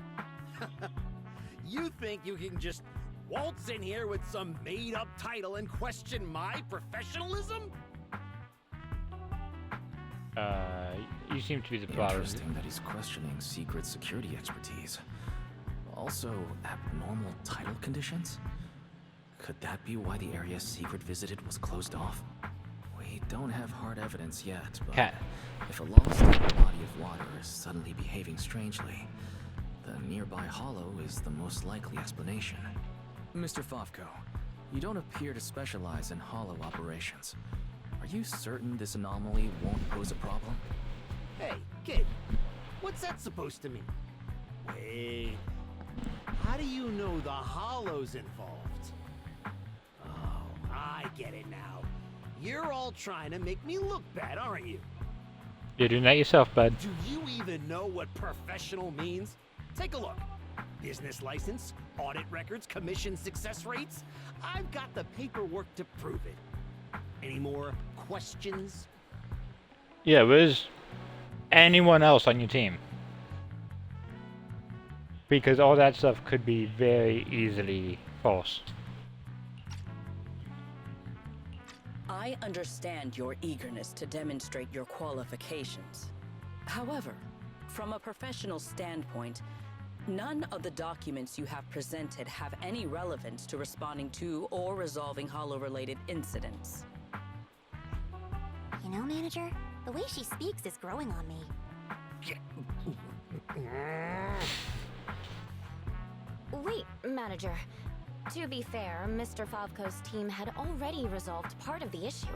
You think you can just waltz in here with some made-up title and question my professionalism? You seem to be the problem. Interesting that he's questioning secret security expertise. Also, abnormal title conditions? Could that be why the area Secret visited was closed off? We don't have hard evidence yet, but Cat. if a long-stable body of water is suddenly behaving strangely, the nearby hollow is the most likely explanation. Mr. Fofko, you don't appear to specialize in hollow operations. Are you certain this anomaly won't pose a problem? Hey, kid, what's that supposed to mean? Wait, how do you know the hollow's involved? Oh, I get it now. You're all trying to make me look bad, aren't you? You're doing that yourself, bud. Do you even know what professional means? Take a look. Business license, audit records, commission success rates. I've got the paperwork to prove it. Any more questions? Yeah, where's anyone else on your team? Because all that stuff could be very easily false. I understand your eagerness to demonstrate your qualifications. However, from a professional standpoint, none of the documents you have presented have any relevance to responding to or resolving hollow-related incidents. You know, Manager, the way she speaks is growing on me. Wait, Manager. To be fair, Mr. Favko's team had already resolved part of the issue.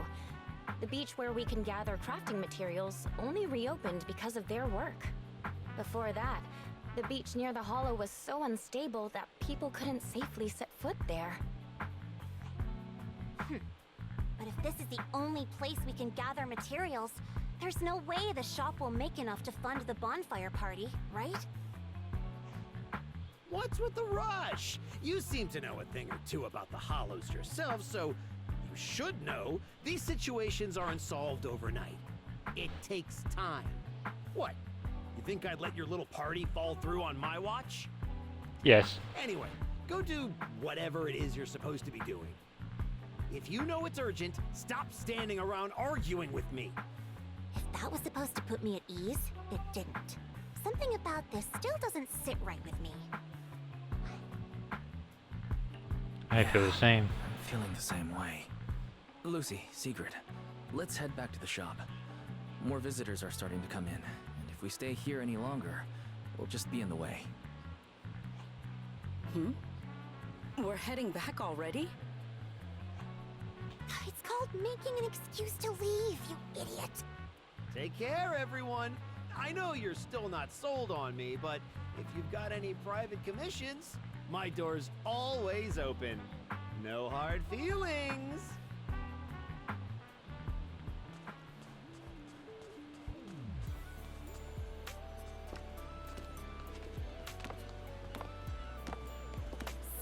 The beach where we can gather crafting materials only reopened because of their work. Before that, the beach near the hollow was so unstable that people couldn't safely set foot there. But if this is the only place we can gather materials, there's no way the shop will make enough to fund the bonfire party, right? What's with the rush? You seem to know a thing or two about the hollows yourself, so you should know these situations aren't solved overnight. It takes time. What? You think I'd let your little party fall through on my watch? Yes. Anyway, go do whatever it is you're supposed to be doing. If you know it's urgent, stop standing around arguing with me. If that was supposed to put me at ease, it didn't. Something about this still doesn't sit right with me. I feel the same. I'm feeling the same way. Lucy, Sigrid, let's head back to the shop. More visitors are starting to come in, and if we stay here any longer, we'll just be in the way. We're heading back already? It's called making an excuse to leave, you idiot. Take care, everyone. I know you're still not sold on me, but if you've got any private commissions, my door's always open. No hard feelings.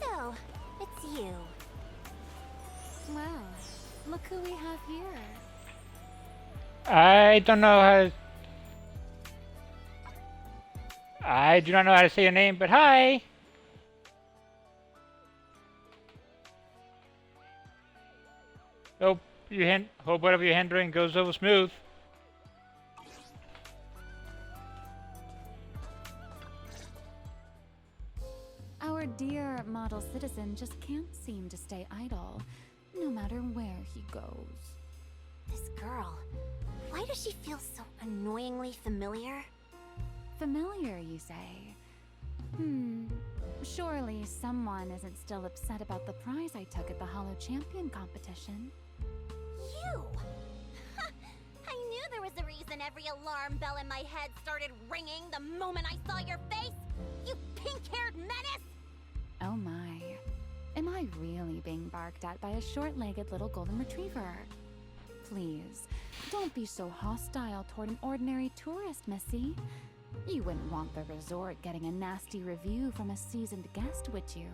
So, it's you. Wow, look who we have here. I don't know how... I do not know how to say your name, but hi! Hope whatever you're handling goes over smooth. Our dear model citizen just can't seem to stay idle, no matter where he goes. This girl, why does she feel so annoyingly familiar? Familiar, you say? Surely someone isn't still upset about the prize I took at the Hollow Champion competition. You! I knew there was a reason every alarm bell in my head started ringing the moment I saw your face! You pink-haired menace! Oh my. Am I really being barked at by a short-legged little golden retriever? Please, don't be so hostile toward an ordinary tourist, Missy. You wouldn't want the resort getting a nasty review from a seasoned guest, would you?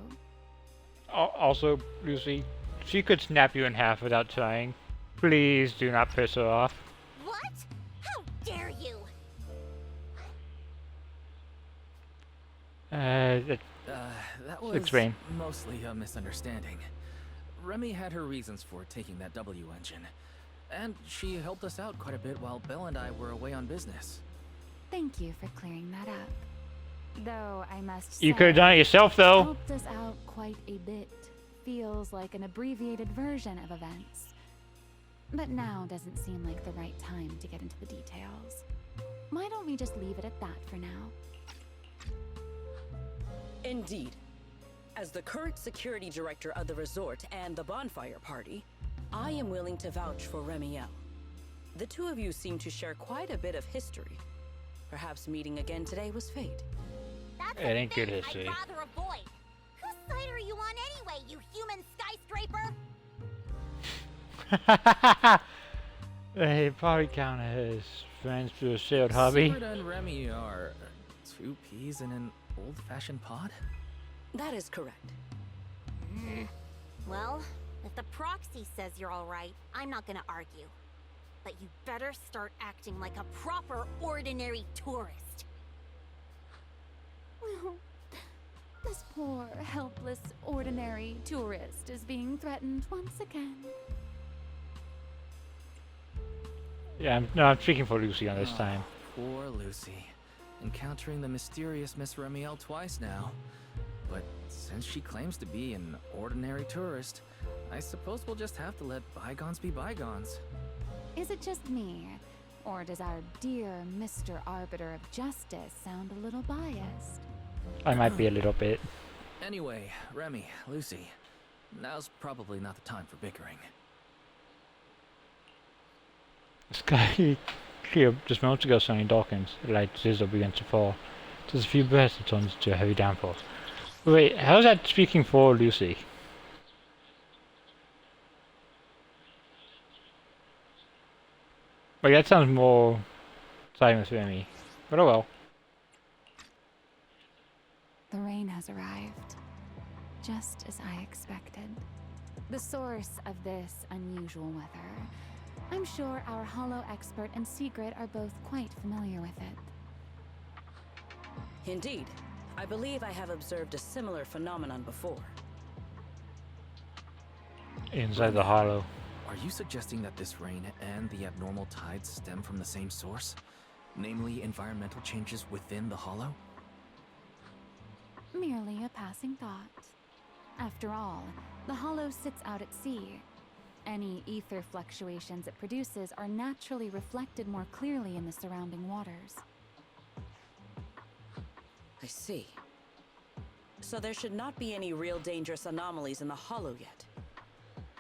Also, Lucy, she could snap you in half without trying. Please do not piss her off. What? How dare you? That was Explain. mostly a misunderstanding. Remy had her reasons for taking that W engine, and she helped us out quite a bit while Belle and I were away on business. Thank you for clearing that up. Though I must say, You could have done it yourself, though. helped us out quite a bit. Feels like an abbreviated version of events. But now doesn't seem like the right time to get into the details. Why don't we just leave it at that for now? Indeed. As the current security director of the resort and the bonfire party, I am willing to vouch for Remiel. The two of you seem to share quite a bit of history. Perhaps meeting again today was fate. That's It ain't good thing history. I'd rather avoid. Whose side are you on anyway, you human skyscraper? They probably count as friends through a shared hobby. Sigrid and Remy are two peas in an old-fashioned pod? That is correct. Well, if the proxy says you're alright, I'm not gonna argue. But you better start acting like a proper, ordinary tourist. This poor, helpless, ordinary tourist is being threatened once again. Yeah, I'm speaking for Lucy on this time. Poor Lucy. Encountering the mysterious Miss Remiel twice now. But since she claims to be an ordinary tourist, I suppose we'll just have to let bygones be bygones. Is it just me? Or does our dear Mr. Arbiter of Justice sound a little biased? I might be a little bit. Anyway, Remy, Lucy, now's probably not the time for bickering. Sky clear just moments ago, Sunny Dawkins. The light sizzle begins to fall. Just a few breaths, it turns to a heavy downpour. Wait, how's that speaking for Lucy? Like, that sounds more silent for me. But oh well. The rain has arrived, just as I expected. The source of this unusual weather. I'm sure our Hollow expert and Sigrid are both quite familiar with it. Indeed. I believe I have observed a similar phenomenon before. Inside the hollow. Are you suggesting that this rain and the abnormal tides stem from the same source? Namely, environmental changes within the hollow? Merely a passing thought. After all, the Hollow sits out at sea. Any ether fluctuations it produces are naturally reflected more clearly in the surrounding waters. I see. So there should not be any real dangerous anomalies in the Hollow yet.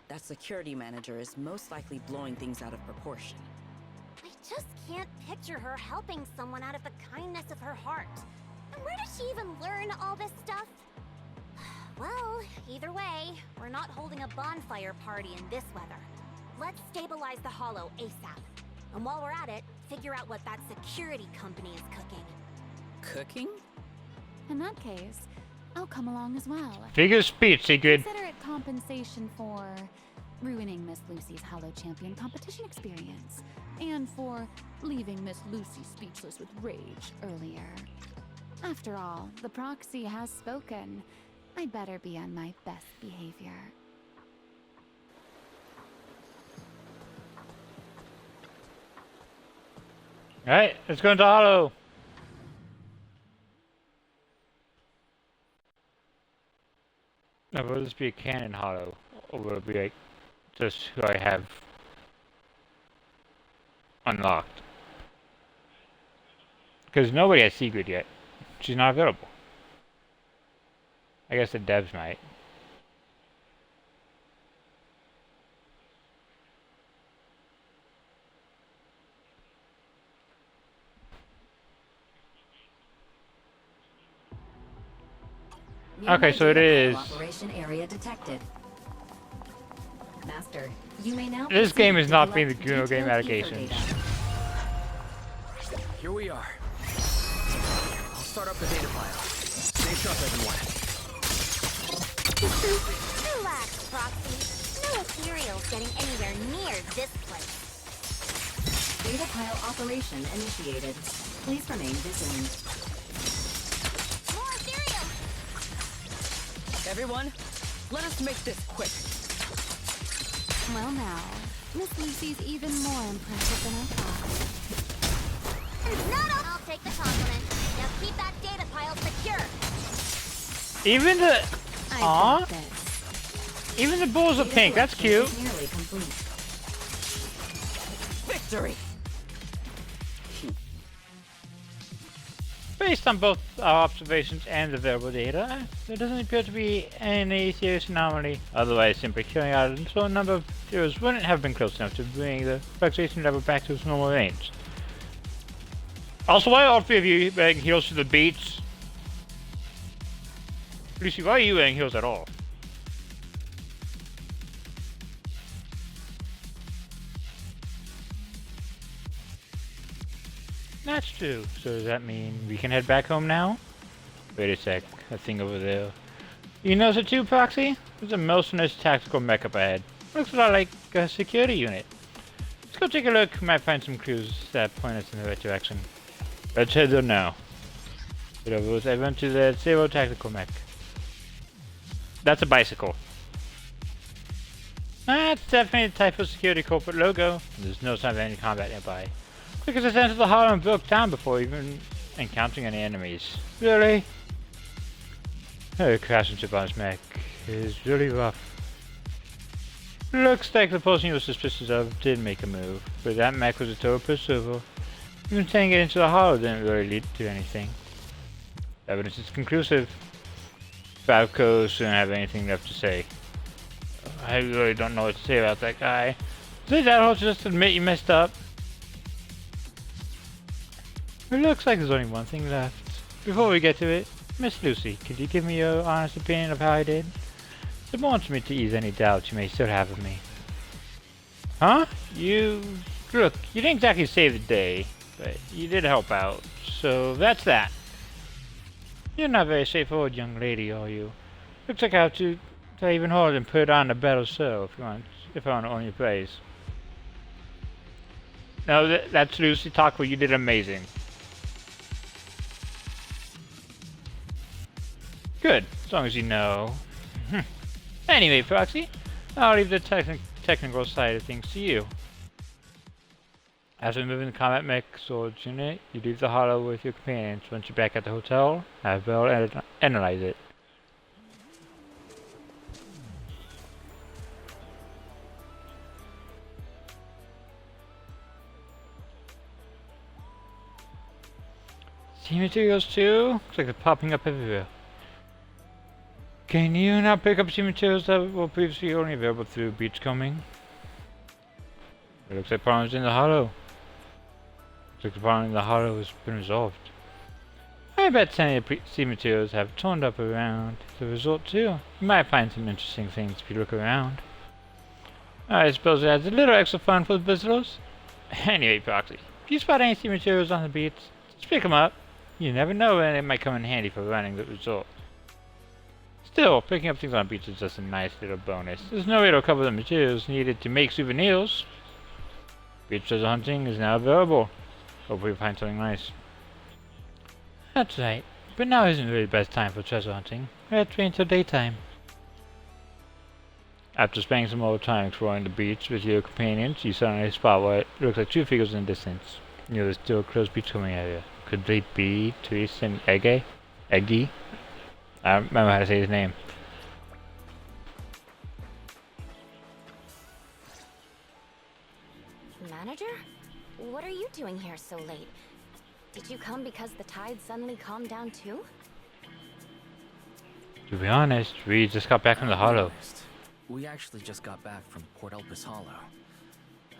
That security manager is most likely blowing things out of proportion. I just can't picture her helping someone out of the kindness of her heart. And where does she even learn all this stuff? Well, either way, we're not holding a bonfire party in this weather. Let's stabilize the Hollow ASAP. And while we're at it, figure out what that security company is cooking. Cooking? In that case, I'll come along as well. Figure of speech, Sigrid. Consider it compensation for ruining Miss Lucy's Hollow Champion competition experience, and for leaving Miss Lucy speechless with rage earlier. After all, the proxy has spoken. I'd better be on my best behavior. Alright, let's go into Hollow. Now, will this be a canon Hollow? Or will it be like just who I have unlocked? Because nobody has Secret yet. She's not available. I guess the devs might. Okay, so it is. Operation area detected. Master, you may now. This game is not being the Guno game allegations. Here we are. I'll start up the data file. Stay sharp, everyone. Relax, Proxy. No ethereal's getting anywhere near this place. Data pile operation initiated. Please remain vigilant. More ethereal! Everyone, let us make this quick. Well now, Miss Lucy's even more impressive than I thought. Not all. I'll take the compliment. Now keep that data pile secure. Even the I Aw. got this. even the balls are pink. That's cute. Nearly complete. Victory! Based on both our observations and available data, there doesn't appear to be any serious anomaly. Otherwise, simply killing out a small number of heroes wouldn't have been close enough to bring the fluctuation level back to its normal range. Also, why are all three of you wearing heels to the beach? Lucy, why are you wearing heels at all? That's true. So does that mean we can head back home now? Wait a sec. That thing over there. You notice it too, Proxy? There's a mercenaries tactical mech up ahead. Looks a lot like a security unit. Let's go take a look. Might find some clues that point us in the right direction. Let's head there now. But over I went to the Zero tactical mech. That's a bicycle. That's definitely the type of security corporate logo. There's no sign of any combat nearby. Quick as I entered the hollow and broke down before even encountering any enemies. Really? Oh, craftsmanship on his mech is really rough. Looks like the person you were suspicious of did make a move, but that mech was a total pushover. Even taking it into the hollow didn't really lead to anything. Evidence is conclusive. Falco shouldn't have anything left to say. I really don't know what to say about that guy. Is that whole just admit you messed up? It looks like there's only one thing left. Before we get to it, Miss Lucy, could you give me your honest opinion of how I did? It wants me to ease any doubts you may still have of me. Huh? Look, you didn't exactly save the day, but you did help out, so that's that. You're not very straightforward, young lady, are you? Looks like I have to try even harder and put on a better show if I want to earn your praise. No, that's Lucy Talkwell, you did amazing. Good, as long as you know. Anyway, Proxy, I'll leave the technical side of things to you. As we move into combat mech swords unit, you leave the hollow with your companions. Once you're back at the hotel, have Bell analyze it. See materials too? Looks like they're popping up everywhere. Can you now pick up some materials that were previously only available through Beachcombing? It looks like problems in the hollow. Looks like the problem in the hollow has been resolved. I bet some of the sea materials have turned up around the resort too. You might find some interesting things if you look around. I suppose it adds a little extra fun for the visitors. Anyway, Proxy, if you spot any sea materials on the beach, just pick them up. You never know when it might come in handy for running the resort. Still, picking up things on the beach is just a nice little bonus. There's no way to cover the materials needed to make souvenirs. Beach treasure hunting is now available. Hopefully we find something nice. That's right. But now isn't really the best time for treasure hunting. We have to wait until daytime. After spending some more time exploring the beach with your companions, you suddenly spot what looks like two figures in the distance, near the still closed beachcombing area. Could they be Therese and Eggy? Eggy? I don't remember how to say his name. Manager? What are you doing here so late? Did you come because the tide suddenly calmed down too? To be honest, we just got back from the hollow. We actually just got back from Port Elpis Hollow.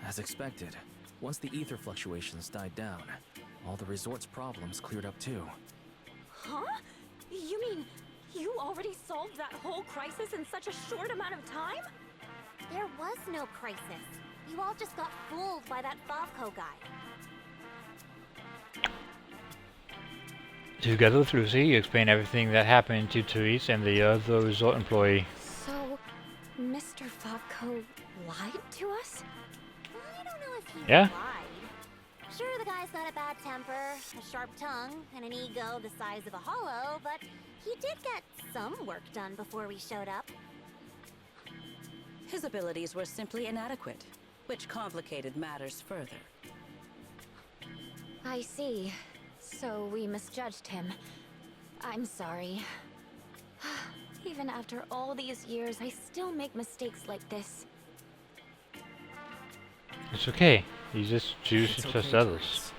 As expected, once the ether fluctuations died down, all the resort's problems cleared up too. Huh? You mean you already solved that whole crisis in such a short amount of time? There was no crisis. You all just got fooled by that Favco guy. Together with Lucy, you explain everything that happened to Therese and the other resort employee. So, Mr. Favco lied to us? I don't know if he Yeah? lied. Sure, the guy's got a bad temper, a sharp tongue, and an ego the size of a hollow, but he did get some work done before we showed up. His abilities were simply inadequate, which complicated matters further. I see. So we misjudged him. I'm sorry. Even after all these years, I still make mistakes like this. It's okay. You just choose It's to okay, trust others. Therese.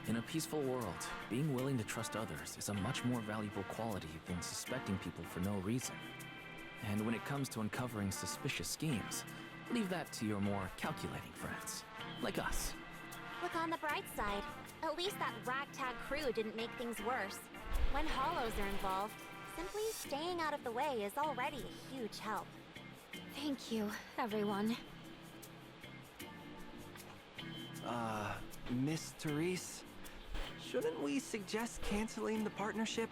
In a peaceful world, being willing to trust others is a much more valuable quality than suspecting people for no reason. And when it comes to uncovering suspicious schemes, leave that to your more calculating friends, like us. Look on the bright side. At least that ragtag crew didn't make things worse. When hollows are involved, simply staying out of the way is already a huge help. Thank you, everyone. Miss Therese, shouldn't we suggest canceling the partnership?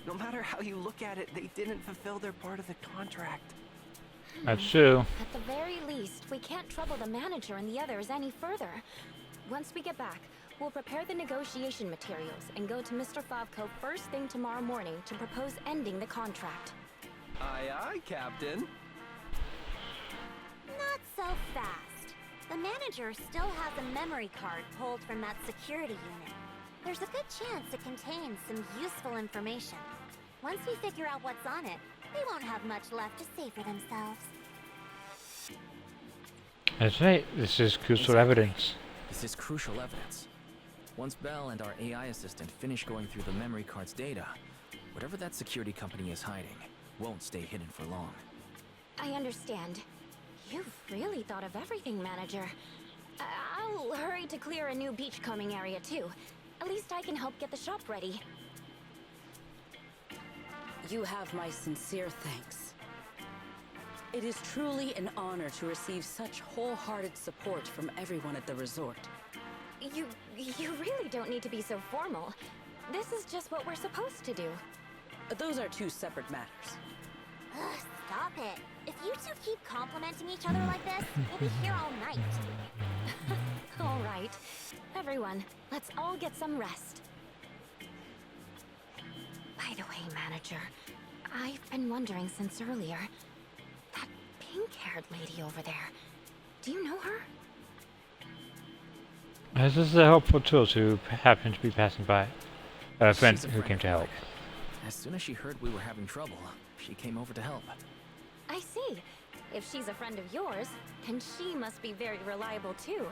No matter how you look at it, they didn't fulfill their part of the contract. That's true. At the very least, we can't trouble the manager and the others any further. Once we get back, we'll prepare the negotiation materials and go to Mr. Favco first thing tomorrow morning to propose ending the contract. Aye, aye, Captain. Not so fast. The manager still has a memory card pulled from that security unit. There's a good chance it contains some useful information. Once we figure out what's on it, they won't have much left to say for themselves. That's right. This is crucial evidence. This is crucial evidence. Once Belle and our AI assistant finish going through the memory card's data, whatever that security company is hiding won't stay hidden for long. I understand. You've really thought of everything, Manager. I'll hurry to clear a new beachcombing area, too. At least I can help get the shop ready. You have my sincere thanks. It is truly an honor to receive such wholehearted support from everyone at the resort. You really don't need to be so formal. This is just what we're supposed to do. Those are two separate matters. Ugh, stop it. If you two keep complimenting each other like this, we'll be here all night. All right. Everyone, let's all get some rest. By the way, Manager, I've been wondering since earlier. That pink-haired lady over there. Do you know her? This is a helpful tool who happened to be passing by. A friend She's a who came to help. of mine. As soon as she heard we were having trouble, she came over to help. I see. If she's a friend of yours, then she must be very reliable too.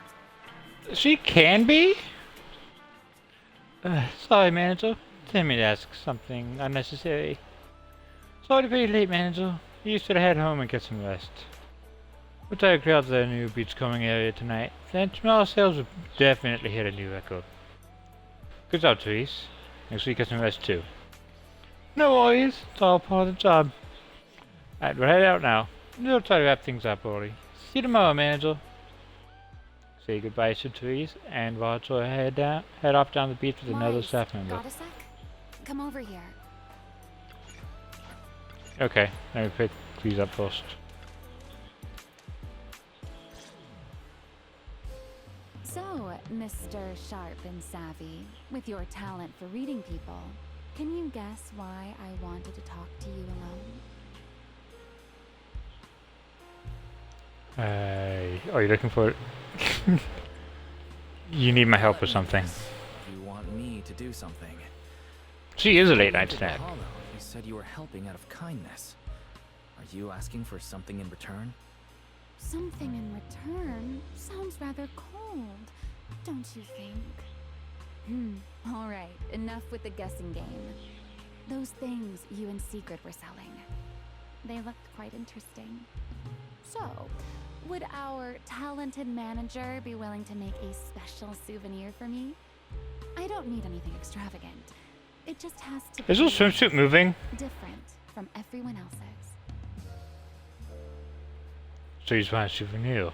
She can be? Sorry, Manager. Didn't mean to ask something unnecessary. Sorry to be late, Manager. You should head home and get some rest. We'll take out the new beachcombing area tonight. Then tomorrow sales will definitely hit a new record. Good job, Therese. Next week get some rest too. No worries, it's all part of the job. Alright, we'll head out now. We'll try to wrap things up early. See you tomorrow, Manager. Say goodbye to Therese, and watch her head off down the beach with another Maurice, staff member. got a sec? Come over here. Okay, let me pick these up first. So, Mr. Sharp and Savvy, with your talent for reading people, Can you guess why I wanted to talk to you alone? Are you looking for... You need my help with something. You want me to do something? She is a late When night you entered snack. the Hollow, you said you were helping out of kindness. Are you asking for something in return? Something in return sounds rather cold, don't you think? Alright, enough with the guessing game. Those things you and Secret were selling. They looked quite interesting. So, would our talented manager be willing to make a special souvenir for me? I don't need anything extravagant. It just has to Is be this swimsuit moving? different from everyone else's. So you just want a souvenir.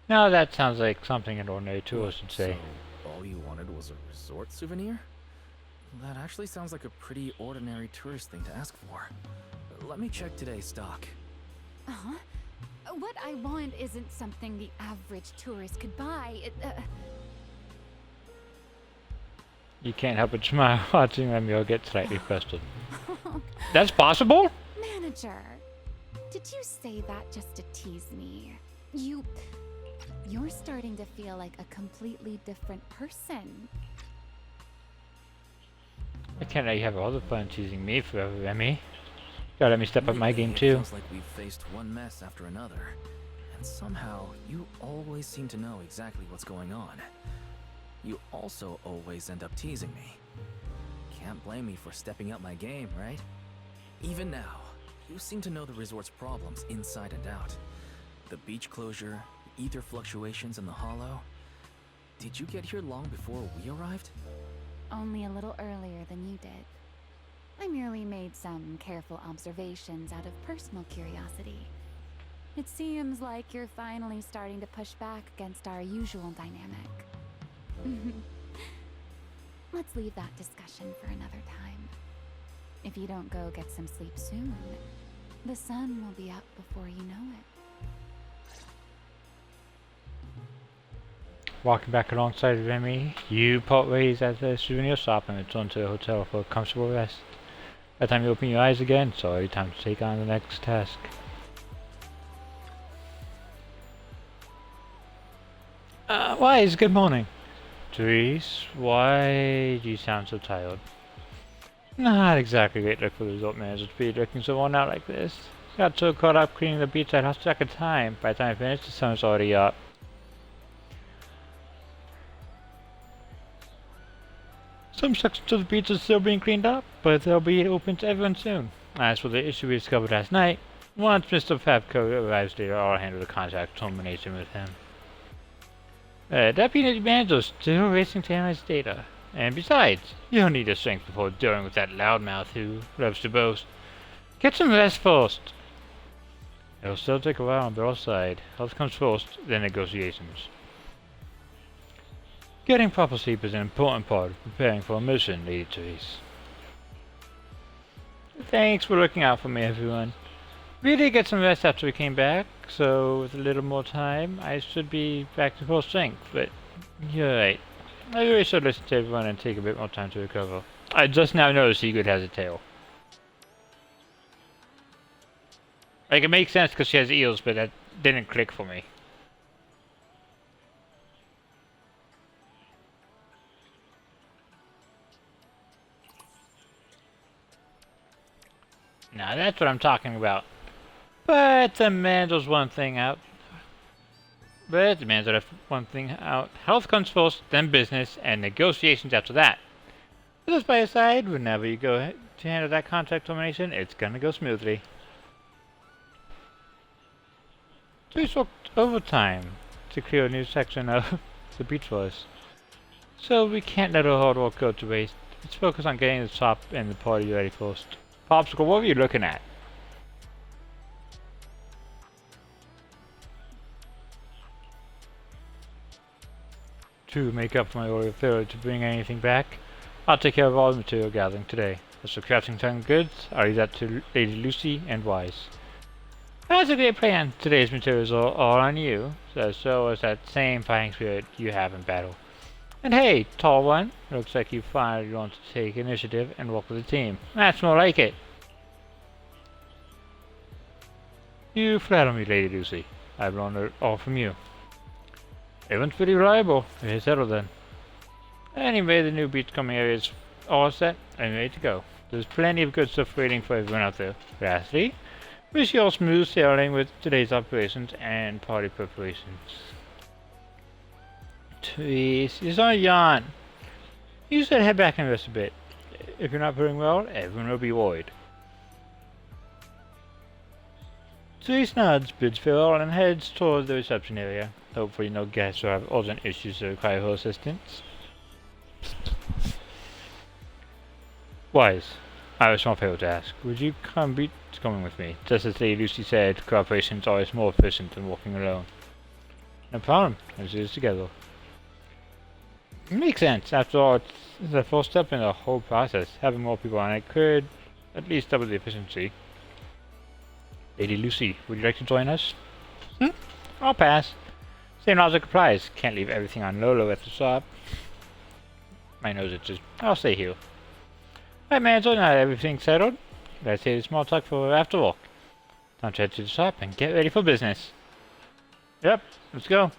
Now that sounds like something an ordinary tourist would say. So, all you wanted was a resort souvenir? That actually sounds like a pretty ordinary tourist thing to ask for. Let me check today's stock. Uh-huh. What I want isn't something the average tourist could buy. You can't help but smile watching Lemuel get slightly flustered. That's possible? Manager, did you say that just to tease me? You're starting to feel like a completely different person. I can't let you have all the fun teasing me forever, Remy. Gotta let me step up my Lately, game it too. feels like we've faced one mess after another. And somehow, you always seem to know exactly what's going on. You also always end up teasing me. Can't blame me for stepping up my game, right? Even now, you seem to know the resort's problems inside and out. The beach closure, the ether fluctuations in the hollow. Did you get here long before we arrived? Only a little earlier than you did. I merely made some careful observations out of personal curiosity. It seems like you're finally starting to push back against our usual dynamic. Let's leave that discussion for another time. If you don't go get some sleep soon, the sun will be up before you know it. Walking back alongside Remy, you part ways at the souvenir shop and return to the hotel for a comfortable rest. By the time you open your eyes again, it's already time to take on the next task. Wise, good morning. Therese, why do you sound so tired? Not exactly a great look for the resort manager to be looking so worn out like this. Got so caught up cleaning the beach I lost track of time. By the time I finished, the sun was already up. Some sections of the beach are still being cleaned up, but they'll be open to everyone soon. As for the issue we discovered last night, once Mr. Fabco arrives later, I'll handle the contract termination with him. Deputy Manager's still racing to analyze data. And besides, you don't need the strength before dealing with that loudmouth who loves to boast. Get some rest first. It'll still take a while on both sides. Health comes first, then negotiations. Getting proper sleep is an important part of preparing for a mission, Lady Therese. Thanks for looking out for me, everyone. We did get some rest after we came back, so with a little more time, I should be back to full strength, but you're right. I really should listen to everyone and take a bit more time to recover. I just now noticed Sigrid has a tail. Like, it makes sense because she has ears, but that didn't click for me. Now that's what I'm talking about. But the manager's one thing out. Health comes first, then business, and negotiations after that. With this by your side, whenever you go to handle that contract termination, it's gonna go smoothly. Therese worked overtime to clear a new section of the beach for us. So we can't let our hard work go to waste. Let's focus on getting the shop and the party ready first. Popsicle, what were you looking at? To make up for my earlier failure to bring anything back, I'll take care of all the material gathering today. As for crafting some goods, I'll leave that to Lady Lucy and Wise. That's a great plan. Today's materials are all on you, so as that same fighting spirit you have in battle. And hey, tall one, looks like you finally want to take initiative and work with the team. That's more like it. You flatter me, Lady Lucy. I've learned it all from you. Everyone's pretty reliable. Okay, settled then. Anyway, the new beachcombing area is all set and ready to go. There's plenty of good stuff waiting for everyone out there. Lastly, wish you all smooth sailing with today's operations and party preparations. Please, you saw a yawn. You should head back and rest a bit. If you're not feeling well, everyone will be worried. Therese nods, bids farewell, and heads toward the reception area. Hopefully no guests will have urgent issues that require her assistance. Wise, I have a small favor to ask. Would you come beachcombing with me? Just as Lady Lucy said, cooperation is always more efficient than working alone. No problem, let's do this together. It makes sense. After all, it's the first step in the whole process. Having more people on it could at least double the efficiency. Lady Lucy, would you like to join us? I'll pass. Same logic applies. Can't leave everything on Lolo at the shop. My nose itches. I'll stay here. Alright, manager, now everything's settled. Let's save the small talk for after work. Time to head to the shop and get ready for business. Yep, let's go.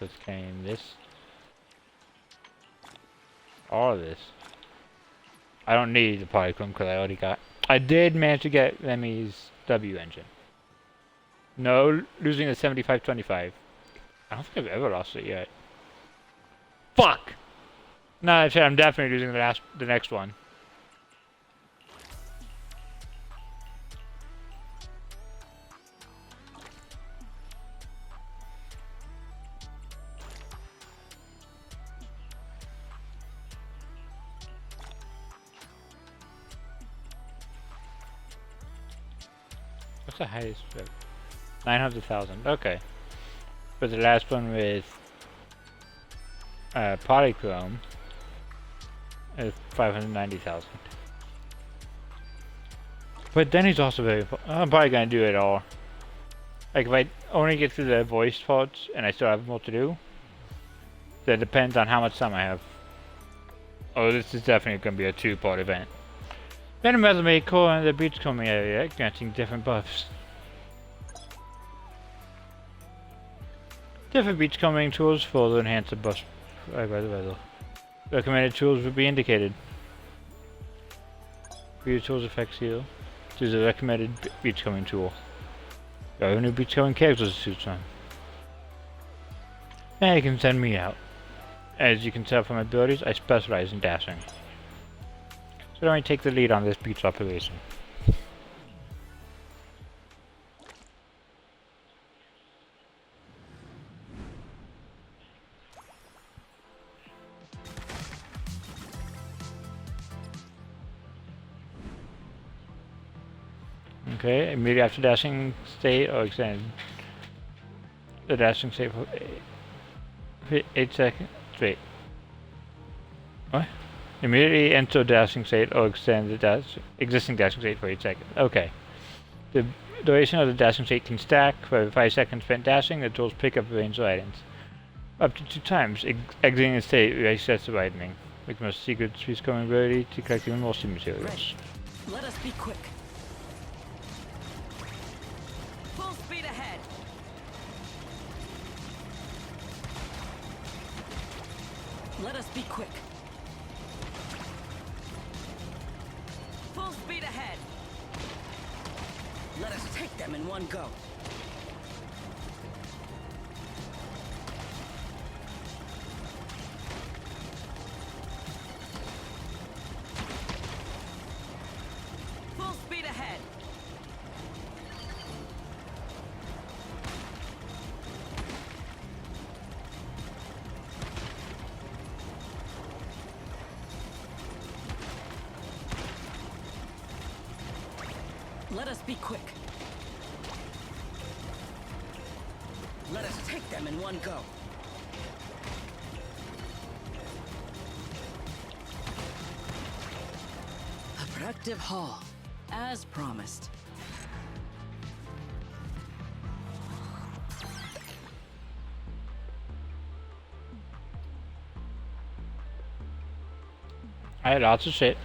Let's claim this. All of this. I don't need the polychrome because I already got. I did manage to get Remy's W engine. No, losing the 7525. I don't think I've ever lost it yet. Fuck! No, I'm definitely losing the next one. What's the highest? 900,000. Okay. But the last one with polychrome is 590,000. But then he's also very. I'm probably gonna do it all. Like if I only get through the voice parts and I still have more to do, that depends on how much time I have. Oh, this is definitely gonna be a 2-part event. Venom resume core in the beachcombing area, granting different buffs. Different beachcombing tools further enhance the buffs by the weather. Recommended tools will be indicated. View tools effects here. Choose a recommended beachcombing tool. There are new beachcombing characters to choose from. Now you can send me out. As you can tell from my abilities, I specialize in dashing. So let me take the lead on this beach operation. Okay, immediately after dashing state or extend the dashing state for 8 seconds. Wait. What? Immediately enter dashing state or extend the existing dashing state for 8 seconds. Okay. The duration of the dashing state can stack. For every 5 seconds spent dashing, the tools pick up a range of items. Up to 2 times. Exiting the state resets the widening. With most secret beachcombing ability to collect even more steam materials. Ready. Let us be quick. Full speed ahead. Let us be quick. Full speed ahead. Let us take them in one go. Full speed ahead. Let us be quick. Let us take them in one go. A productive haul. as promised. I had lots of shit.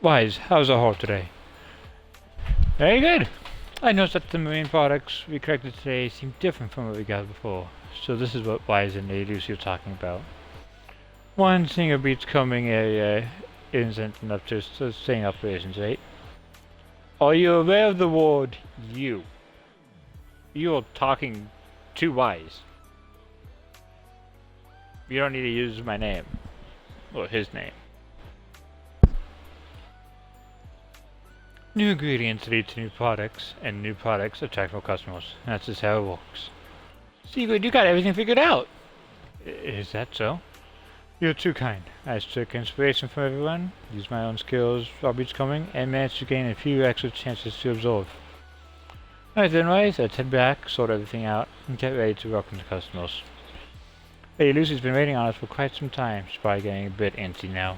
Wise, how's the haul today? Very good. I noticed that the marine products we collected today seem different from what we got before. So this is what Wise and Lady Lucy are talking about. One, seeing a beach combing area isn't enough to sustain operations, right? Are you aware of the word you? You're talking to Wise. You don't need to use my name. Or his name. New ingredients lead to new products, and new products attract more customers. That's just how it works. Sigrid, you got everything figured out! Is that so? You're too kind. I took inspiration from everyone, used my own skills while beachcombing, and managed to gain a few extra chances to absorb. Alright then, Wise, let's head back, sort everything out, and get ready to welcome the customers. Lady Lucy's been waiting on us for quite some time. She's probably getting a bit antsy now.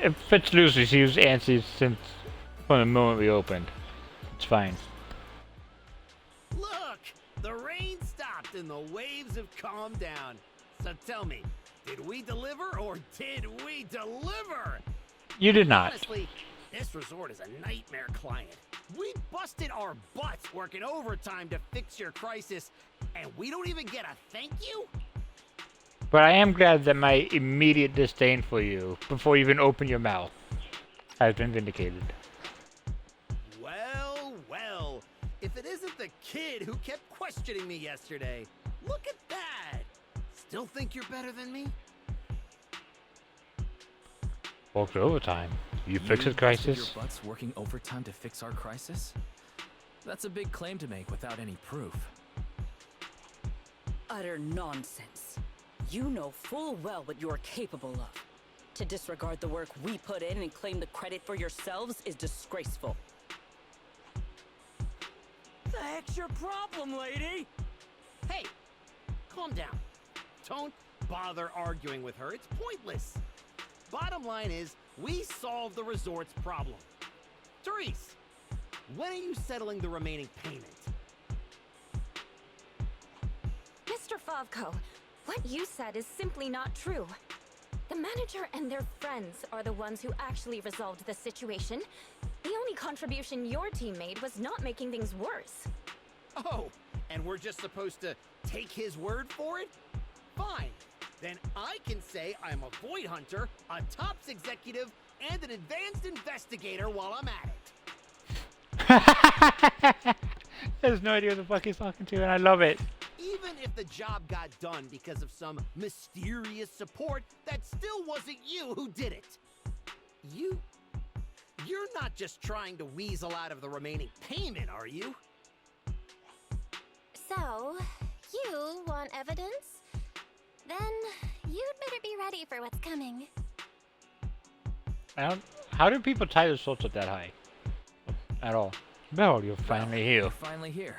If it's Lucy, she was antsy since from the moment we opened. It's fine. Look! The rain stopped and the waves have calmed down. So tell me, did we deliver or did we deliver? You did not. Honestly, this resort is a nightmare client. We busted our butts working overtime to fix your crisis, and we don't even get a thank you? But I am glad that my immediate disdain for you, before you even open your mouth, has been vindicated. Well, well. If it isn't the kid who kept questioning me yesterday. Look at that! Still think you're better than me? Worked overtime. You fix a busted crisis? Your butts working overtime to fix our crisis? That's a big claim to make without any proof. Utter nonsense. You know full well what you're capable of. To disregard the work we put in and claim the credit for yourselves is disgraceful. The heck's your problem, lady? Hey, calm down. Don't bother arguing with her. It's pointless. Bottom line is, we solved the resort's problem. Therese, when are you settling the remaining payment? Mr. Favko, what you said is simply not true. The manager and their friends are the ones who actually resolved the situation. The only contribution your team made was not making things worse. Oh, and we're just supposed to take his word for it? Fine. Then I can say I'm a void hunter, a TOPS executive, and an advanced investigator while I'm at it. There's no idea what the fuck he's talking to, and I love it. Even if the job got done because of some mysterious support, that still wasn't you who did it. You're not just trying to weasel out of the remaining payment, are you? So, you want evidence? Then you'd better be ready for what's coming. How do people tie their swords up that high? At all. Belle, you're finally here. You're finally here.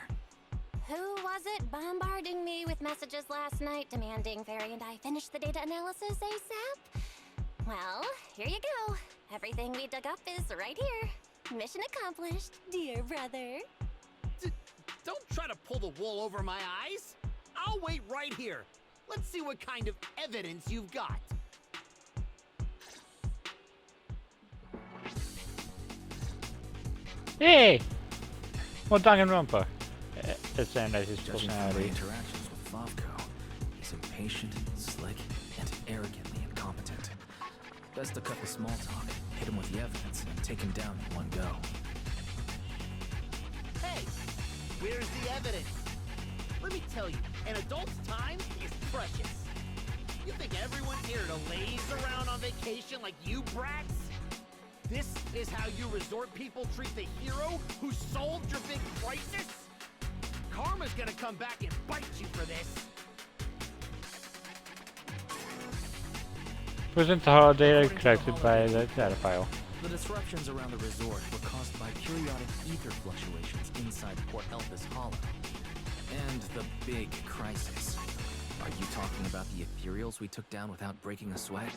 Who was it bombarding me with messages last night demanding Fairy and I finish the data analysis ASAP? Well, here you go. Everything we dug up is right here. Mission accomplished, dear brother. Don't try to pull the wool over my eyes. I'll wait right here. Let's see what kind of evidence you've got. Hey! Well, Danganronpa. That's Zenless Zone's Judging from my personality. interactions with Favko, he's impatient, slick, and arrogantly incompetent. Best to cut the small talk, hit him with the evidence, and take him down in one go. Hey, where's the evidence? Let me tell you, an adult's time is precious. You think everyone's here to laze around on vacation like you brats? This is how you resort people treat the hero who solved your big crisis? Karma's gonna come back and bite you for this. Present the holo data collected by the data file. The disruptions around the resort were caused by periodic ether fluctuations inside Port Elpis Hollow. And the big crisis. Are you talking about the ethereals we took down without breaking a sweat?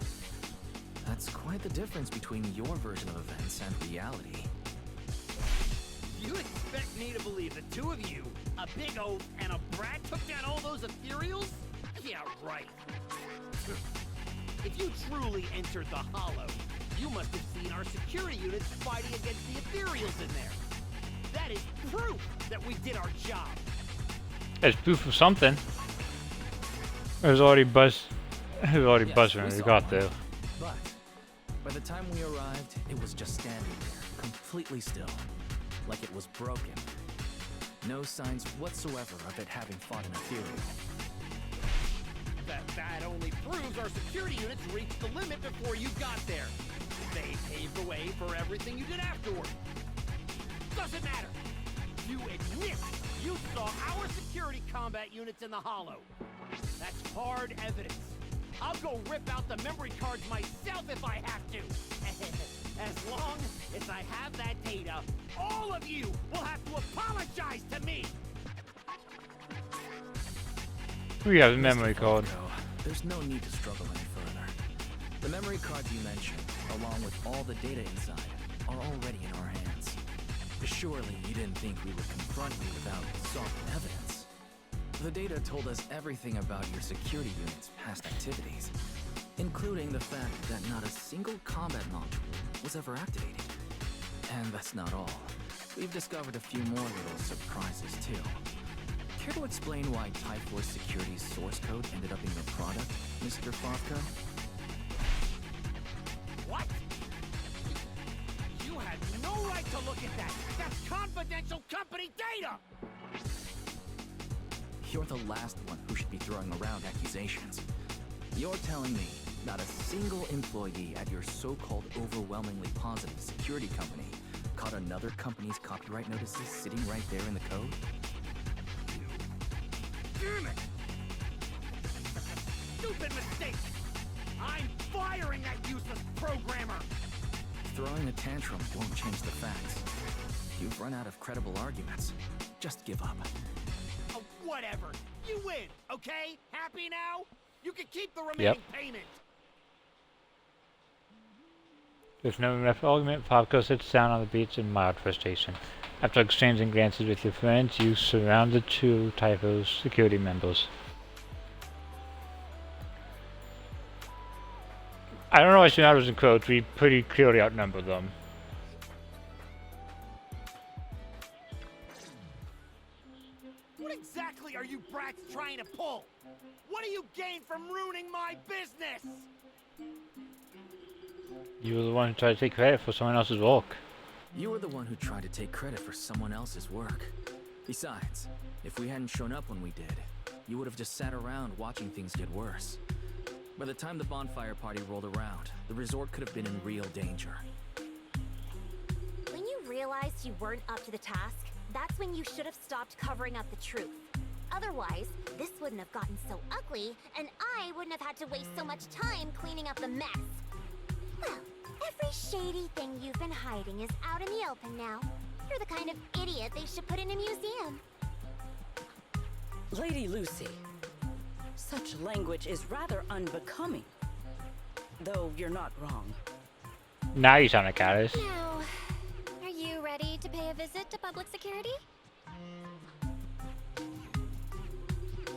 That's quite the difference between your version of events and reality. You expect me to believe the two of you, a big oaf and a brat, took down all those ethereals? Yeah, right. If you truly entered the Hollow, you must have seen our security units fighting against the ethereals in there. That is proof that we did our job. There's proof of something. It was already buzzed. It was already buzzed when we got there. But by the time we arrived, it was just standing there, completely still, like it was broken. No signs whatsoever of it having fought an ethereal. That only proves our security units reached the limit before you got there. They paved the way for everything you did afterward. Doesn't matter. You admit you saw our security combat units in the Hollow. That's hard evidence. I'll go rip out the memory cards myself if I have to. As long as I have that data, all of you will have to apologize to me. We have a memory card. There's no need to struggle any further. The memory cards you mentioned, along with all the data inside, are already in our hands. Surely you didn't think we would confront you without solid evidence. The data told us everything about your security unit's past activities, including the fact that not a single combat module was ever activated. And that's not all. We've discovered a few more little surprises too. Care to explain why Typhor's security's source code ended up in your product, Mr. Fovko? What? You had no right to look at that! That's confidential company data! You're the last one who should be throwing around accusations. You're telling me not a single employee at your so-called overwhelmingly positive security company caught another company's copyright notices sitting right there in the code? Damn it! Stupid mistake! I'm firing that useless programmer! Throwing a tantrum won't change the facts. You've run out of credible arguments. Just give up. Oh, whatever. You win, okay? Happy now? You can keep the remaining payment. With no enough argument, Fovko sits down on the beach in mild frustration. After exchanging glances with your friends, you surround the two Typho's security members. I don't know why Shinato's and Crows, we pretty clearly outnumber them. What exactly are you brats trying to pull? What do you gain from ruining my business? You were the one who tried to take credit for someone else's work. You were the one who tried to take credit for someone else's work. Besides, if we hadn't shown up when we did, you would have just sat around watching things get worse. By the time the bonfire party rolled around, the resort could have been in real danger. When you realized you weren't up to the task, that's when you should have stopped covering up the truth. Otherwise, this wouldn't have gotten so ugly, and I wouldn't have had to waste so much time cleaning up the mess. Well, every shady thing you've been hiding is out in the open now. You're the kind of idiot they should put in a museum. Lady Lucy, such language is rather unbecoming. Though you're not wrong. Now you sound like Alice. Now, are you ready to pay a visit to public security?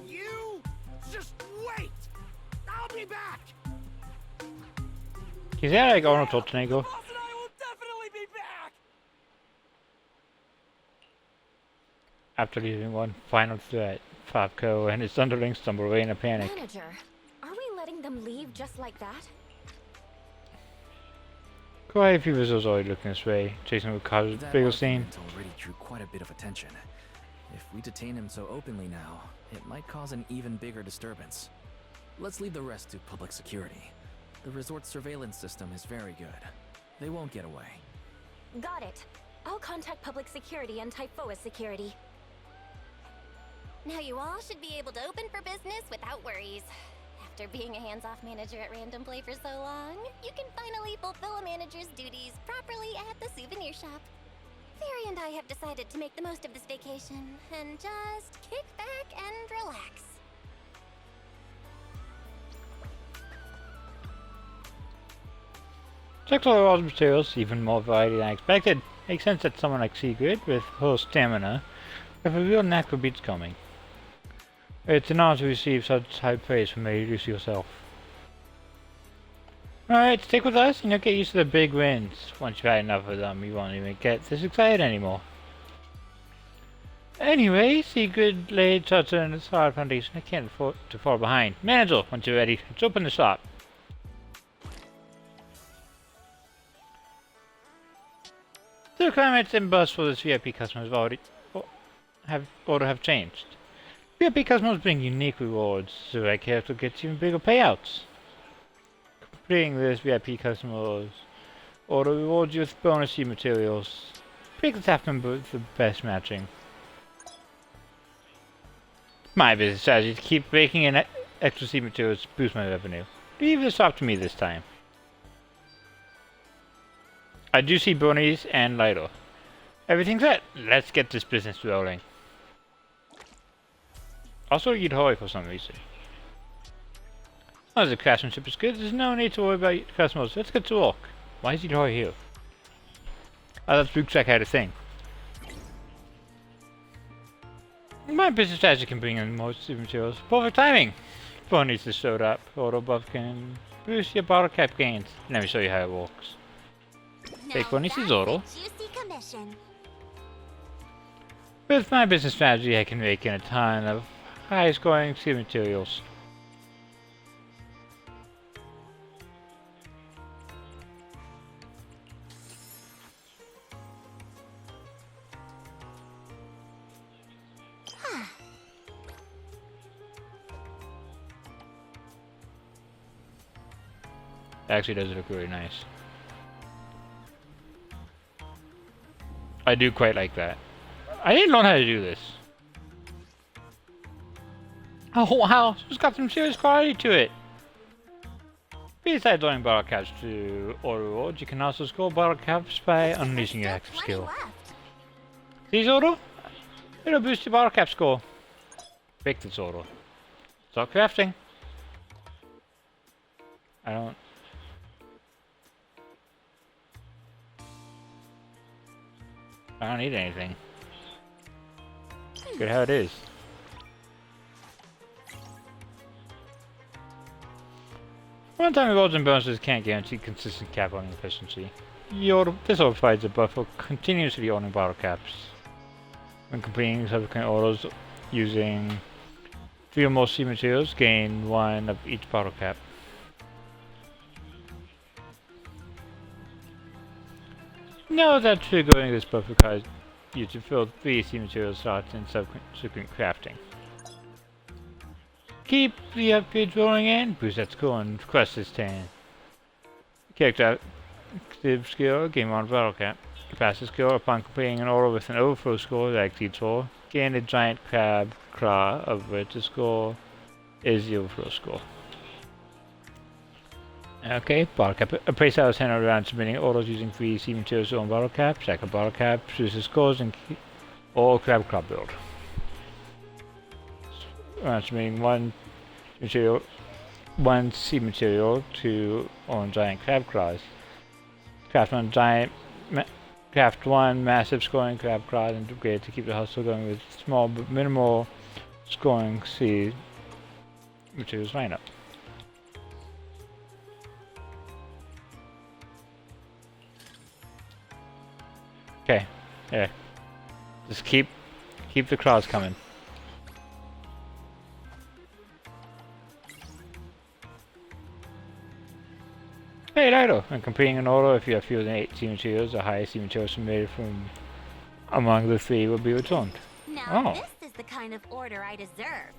You just wait! I'll be back! Is that like Arnold Schwarzenegger? Boss and I will definitely be back! After leaving one final threat, Fovko and his underlings stumble away in a panic. Manager, are we letting them leave just like that? Quite a few visitors already looking this way, chasing the car's That bigger scene. argument already drew quite a bit of attention. If we detain him so openly now, it might cause an even bigger disturbance. Let's leave the rest to public security. The resort's surveillance system is very good. They won't get away. Got it. I'll contact public security and Typhoa security. Now you all should be able to open for business without worries. After being a hands-off manager at Random Play for so long, you can finally fulfill a manager's duties properly at the souvenir shop. Fairy and I have decided to make the most of this vacation and just kick back and relax. Checks all the raw materials, even more variety than I expected. Makes sense that someone like Sigrid, with her stamina, have a real knack for beachcombing. It's an honor to receive such high praise from a Lucy yourself. Alright, stick with us and you'll get used to the big wins. Once you've had enough of them, you won't even get this excited anymore. Anyway, Sigrid laid such a solid foundation I can't afford to fall behind. Manager, once you're ready, let's open the shop. The requirements and bus for this VIP customers have changed. VIP customers bring unique rewards, so I care to get even bigger payouts. Completing this VIP customers order rewards you with bonus seed materials. Pick the staff member with the best matching. My business strategy is to keep breaking in extra seed materials to boost my revenue. Leave this up to me this time. I do see Bronies and Lido. Everything's set. Let's get this business rolling. Also, you'd hurry for some reason. As the craftsmanship is good, there's no need to worry about customers. Let's get to work. Why is Hoi here? I thought Rucksack had a thing. My business strategy can bring in most materials. Perfect timing! Bronies just showed up. Auto buff can boost your bottle cap gains. Let me show you how it works. Take Bronies' order. With my business strategy, I can rake in a ton of high-scoring seed materials. Actually does look really nice. I do quite like that. I didn't learn how to do this. Oh wow, it's got some serious quality to it. Besides learning bottle caps to order rewards, you can also score bottle caps by unleashing your active skill. See this order? It'll boost your bottle cap score. Break this order. Start crafting. I don't need anything. Good how it is. One-time rewards and bonuses can't guarantee consistent cap owning efficiency. This order provides a buffer continuously owning bottle caps. When completing subsequent orders using 3 or more seed materials, gain 1 of each bottle cap. Know that triggering this buffer requires you to fill 3 seed material slots in subsequent crafting. Keep the upgrades rolling in, boost that score and quest this 10. Character active skill, gain 1 bottle cap. Pass the skill upon completing an order with an overflow score that exceeds 4. Gain a giant crab claw, of which the score is the overflow score. Okay, bottle cap. A place I was handled around submitting orders using 3 seed materials on bottle cap. Second bottle cap, produces scores and all crab claw build. Submitting 1 seed material to own giant crab claws. Craft 1 massive scoring crab claws and upgrade to keep the hustle going with small but minimal scoring seed materials lineup. Okay, yeah. Just keep the claws coming. Hey, Lido! When completing an order, if you have fewer than 8 seed materials, the highest seed materials submitted from among the 3 will be returned. Now this is the kind of order I deserve.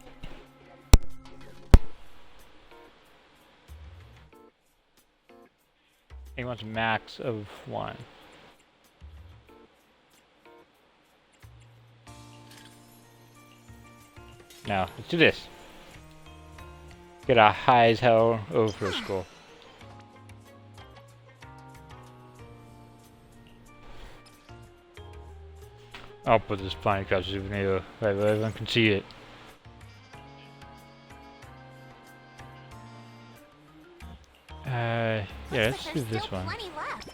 He wants a max of 1. Now, let's do this. get a high as hell overflow score. I'll put this flying couch souvenir right where everyone can see it. Yeah, let's do this one. Plenty left.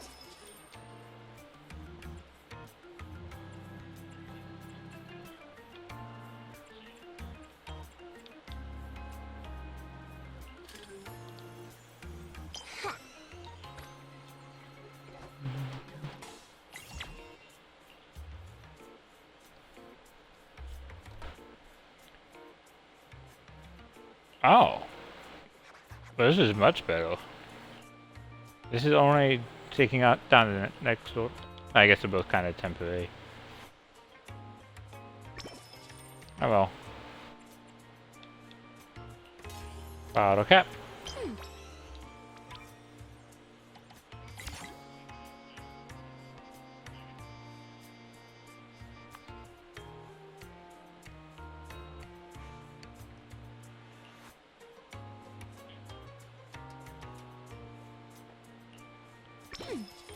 Oh. Well, this is much better. This is only taking out down the next door. I guess they're both kind of temporary. Oh well. Bottle cap.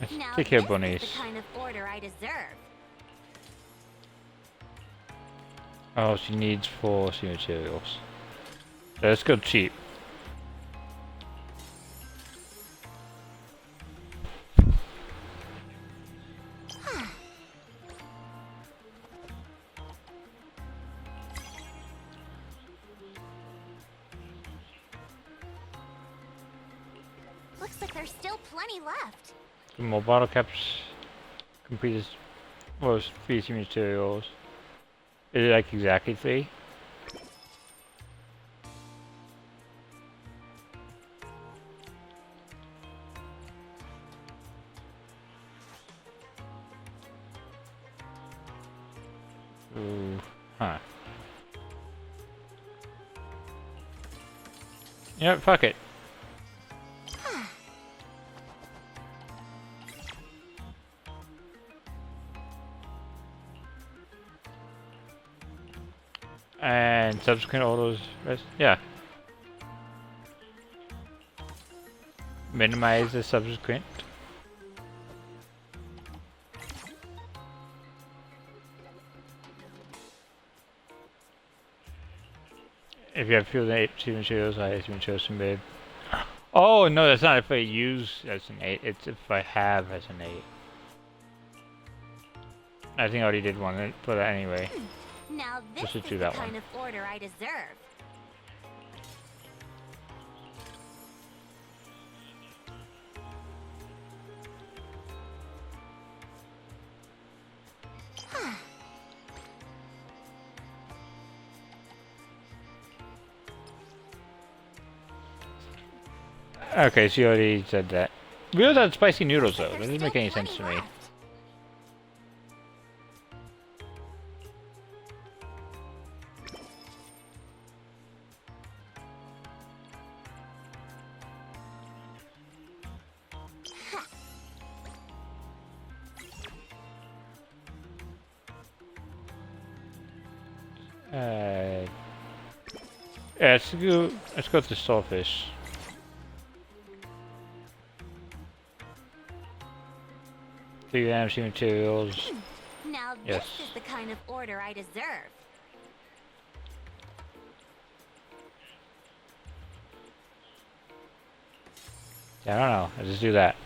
Let's Now take care of this bunnies. is the kind of order I deserve. Oh, she needs 4 sea materials. Let's go cheap. Looks like there's still plenty left. Some more bottle caps. Completed. Well, 3 sea materials. Is it like exactly 3? Ooh, huh. Yep, fuck it. And subsequent orders, yeah. Minimize the subsequent. If you have fewer than 8 sea materials, I assume chosen made. Oh no, that's not if I use as an 8, it's if I have as an 8. I think I already did one for that anyway. Now this Just to is do the that kind one. of order I deserve. Okay, so you already said that. We also had spicy noodles though, that There's doesn't make still any sense to plenty me. left. Yeah, let's go to the sawfish. Three energy materials. Now Yes. this is the kind of order I deserve. Yeah, I don't know. I'll just do that.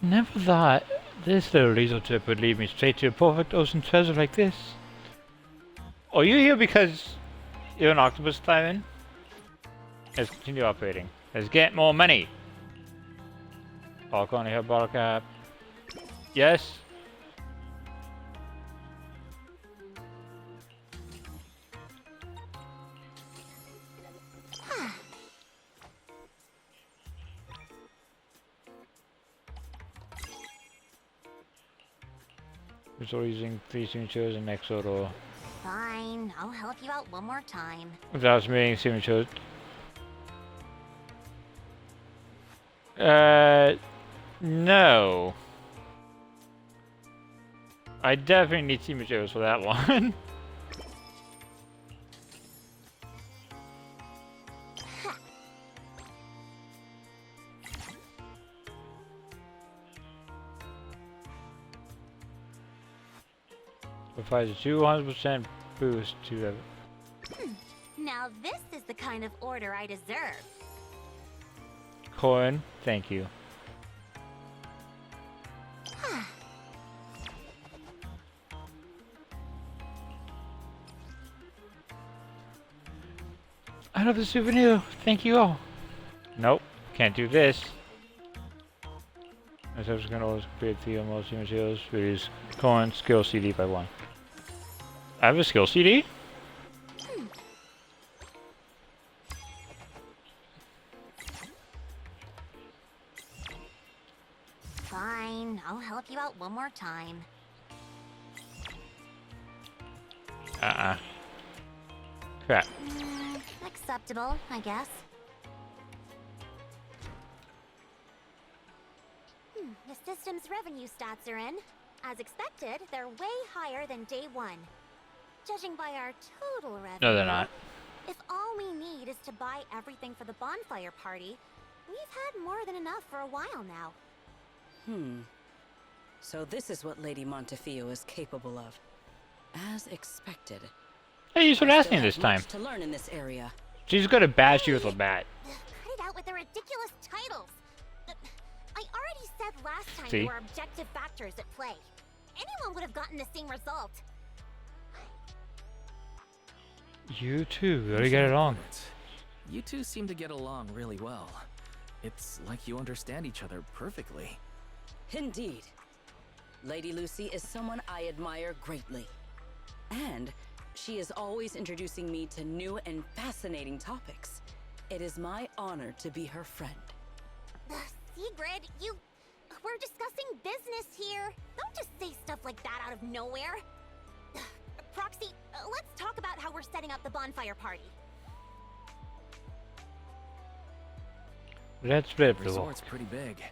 Never thought this little diesel trip would lead me straight to a perfect ocean treasure like this. Are you here because you're an octopus diamond? Let's continue operating. Let's get more money. Balcony here, bottle cap. Yes. We're still using 3 signatures and next order. Fine, I'll help you out one more time. Without meeting signatures. No. I definitely need team materials for that one. Provides a 200% boost to the... Now this is the kind of order I deserve. Coin, thank you. I love the souvenir. Thank you all. Nope, can't do this. I was gonna always create the multi materials. Reduce coin skill CD by 1. I have a skill CD? Fine, I'll help you out one more time. Crap. Acceptable, I guess. The system's revenue stats are in. As expected, they're way higher than day 1. Judging by our total revenue... No, they're not. If all we need is to buy everything for the bonfire party, we've had more than enough for a while now. So this is what Lady Montefiore is capable of. As expected. Hey, you should ask me this time. To learn in this area. She's gonna bash you with a bat. Cut it out with the ridiculous titles. I already said last time See? there were objective factors at play. Anyone would have gotten the same result. You two really get along. You two seem to get along really well. It's like you understand each other perfectly. Indeed. Lady Lucy is someone I admire greatly. And she is always introducing me to new and fascinating topics. It is my honor to be her friend. Sigrid, we're discussing business here. Don't just say stuff like that out of nowhere. Proxy, let's talk about how we're setting up the bonfire party. Let's split The the resort's pretty big.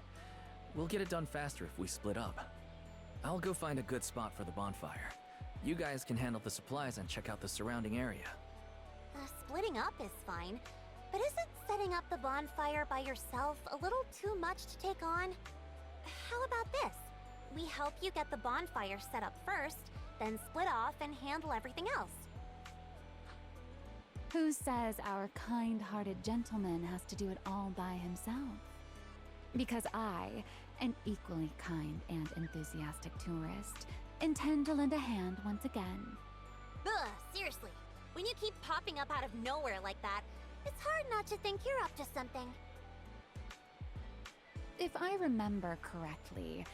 We'll get it done faster if we split up. I'll go find a good spot for the bonfire. You guys can handle the supplies and check out the surrounding area. Splitting up is fine, but isn't setting up the bonfire by yourself a little too much to take on? How about this? We help you get the bonfire set up first, then split off and handle everything else. Who says our kind-hearted gentleman has to do it all by himself? Because I, an equally kind and enthusiastic tourist, intend to lend a hand once again. Ugh, seriously. When you keep popping up out of nowhere like that, it's hard not to think you're up to something. If I remember correctly,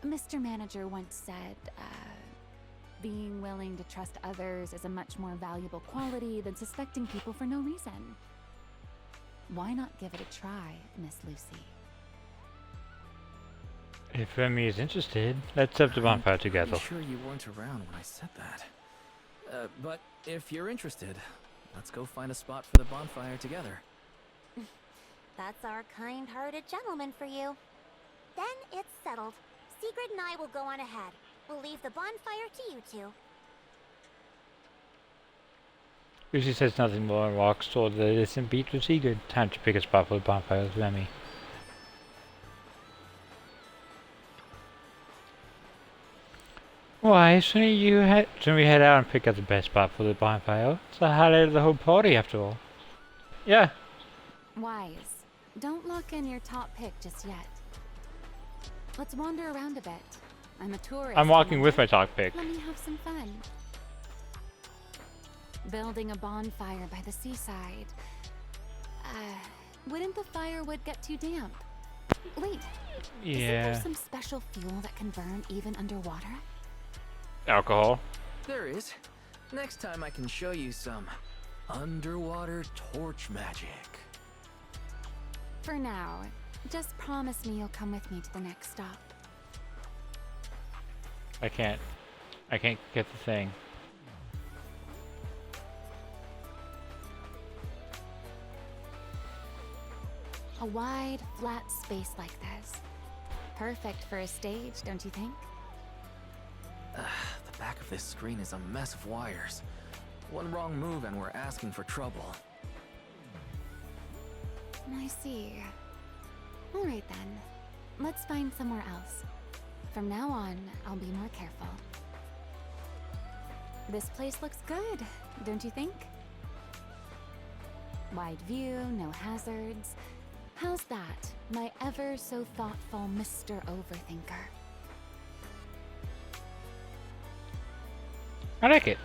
Mr. Manager once said, being willing to trust others is a much more valuable quality than suspecting people for no reason. Why not give it a try, Miss Lucy? If Remy is interested, let's set the bonfire together. I'm sure you weren't around when I said that. But if you're interested, let's go find a spot for the bonfire together. That's our kind-hearted gentleman for you. Then it's settled. Sigrid and I will go on ahead. We'll leave the bonfire to you two. Lucy says nothing more and walks toward the distant beach with Sigurd. Time to pick a spot for the bonfire with Remy. Why, shouldn't we head out and pick out the best spot for the bonfire? It's the highlight of the whole party, after all. Yeah. Wise, don't lock in your top pick just yet. Let's wander around a bit. I'm a tourist. I'm walking with remember? my talk pick. Let me have some fun. Building a bonfire by the seaside. Wouldn't the firewood get too damp? Wait, isn't there some special fuel that can burn even underwater? Alcohol. There is. Next time I can show you some underwater torch magic. For now, just promise me you'll come with me to the next stop. I can't get the thing. A wide, flat space like this. Perfect for a stage, don't you think? The back of this screen is a mess of wires. One wrong move and we're asking for trouble. I see. Alright then. Let's find somewhere else. From now on, I'll be more careful. This place looks good, don't you think? Wide view, no hazards. How's that, my ever so thoughtful Mr. Overthinker? I like it.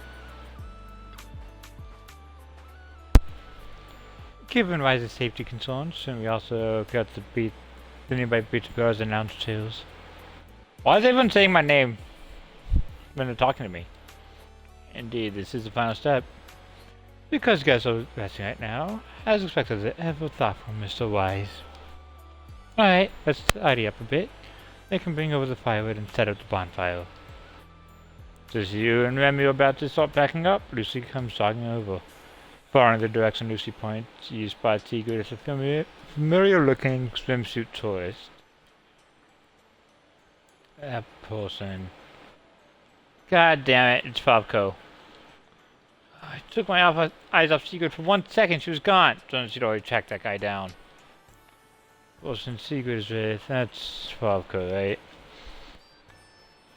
Given Rise's safety concerns, and we also got the nearby beach girls and lounge tales. Why is everyone saying my name when they're talking to me? Indeed, this is the final step. Because you guys are resting right now, as expected as I ever thought from Mr. Wise. Alright, let's tidy up a bit. They can bring over the firewood and set up the bonfire. Just you and Remy are about to start packing up, Lucy comes jogging over. Far in the direction Lucy points, you spot Sigurd as a familiar-looking swimsuit tourist. That person. God damn it, it's Fabco. I took my eyes off Sigurd for 1 second, she was gone. So she'd already tracked that guy down. Well, since Sigurd is with, that's Fabco, right?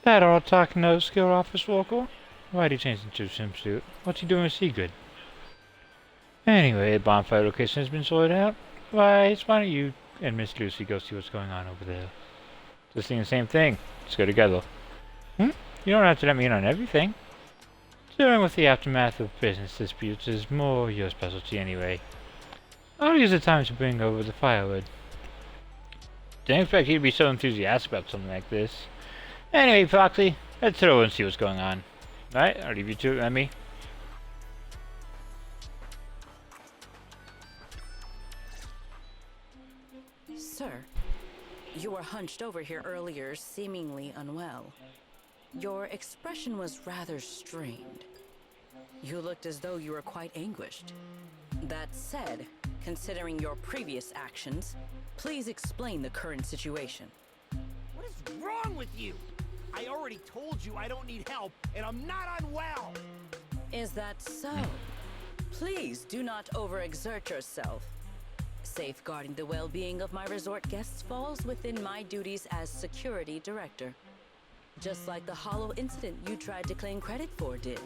That all talking to skill office worker? Why'd he change into a swimsuit? What's he doing with Sigurd? Anyway, the bonfire location has been sorted out. Why don't you and Miss Lucy go see what's going on over there? Just seeing the same thing. Let's go together. You don't have to let me in on everything. Dealing with the aftermath of business disputes is more your specialty anyway. I'll use the time to bring over the firewood. Didn't expect you to be so enthusiastic about something like this. Anyway, Foxy, let's throw and see what's going on. Alright, I'll leave you to it, Remy. Sir, you were hunched over here earlier, seemingly unwell. Your expression was rather strained. You looked as though you were quite anguished. That said, considering your previous actions, please explain the current situation. What is wrong with you? I already told you I don't need help, and I'm not unwell! Is that so? Please do not overexert yourself. Safeguarding the well-being of my resort guests falls within my duties as security director. Just like the Hollow incident you tried to claim credit for did.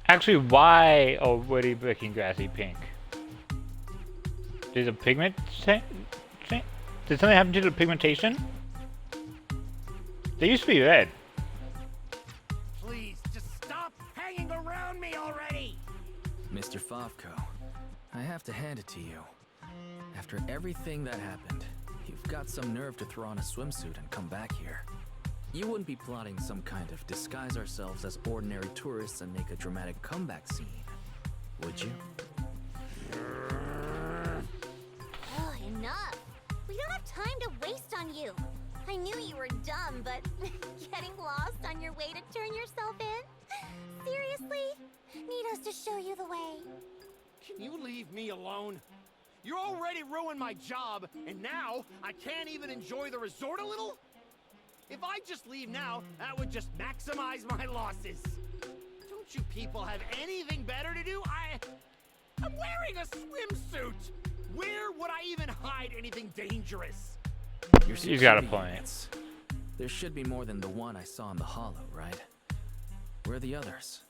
Actually, why are Woody Brick Grassy pink? Did the pigment did something happen to the pigmentation? They used to be red. Please, just stop hanging around me already! Mr. Fovko, I have to hand it to you. After everything that happened, you've got some nerve to throw on a swimsuit and come back here. You wouldn't be plotting some kind of disguise ourselves as ordinary tourists and make a dramatic comeback scene, would you? Oh, enough! We don't have time to waste on you. I knew you were dumb, but getting lost on your way to turn yourself in? Seriously? Need us to show you the way? Can you leave me alone? You already ruined my job, and now I can't even enjoy the resort a little? If I just leave now, that would just maximize my losses. Don't you people have anything better to do? I'm wearing a swimsuit. Where would I even hide anything dangerous? He's got a point. Units. There should be more than the one I saw in the Hollow, right? Where are the others?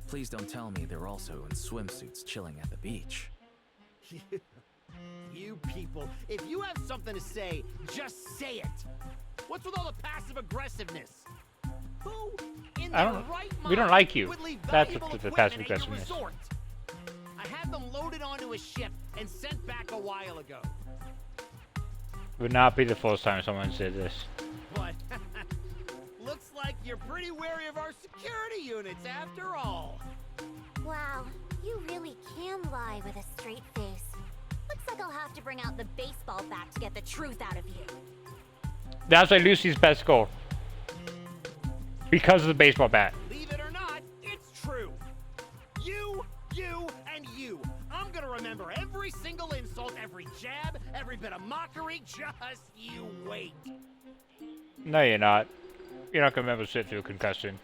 Please don't tell me they're also in swimsuits chilling at the beach. You people, if you have something to say, just say it. What's with all the passive aggressiveness? Who in their right mind we don't like you. would leave That's valuable the equipment passive at your aggressiveness. resort? I had them loaded onto a ship and sent back a while ago. Would not be the first time someone said this. But looks like you're pretty wary of our security units after all. Wow, you really can lie with a straight face. Looks like I'll have to bring out the baseball bat to get the truth out of you. That's why Lucy's best goal. Because of the baseball bat. Believe it or not, it's true. You, and you. I'm gonna remember every single insult, every jab, Every bit of mockery, just you wait. No, you're not. You're not gonna be able to sit through a concussion.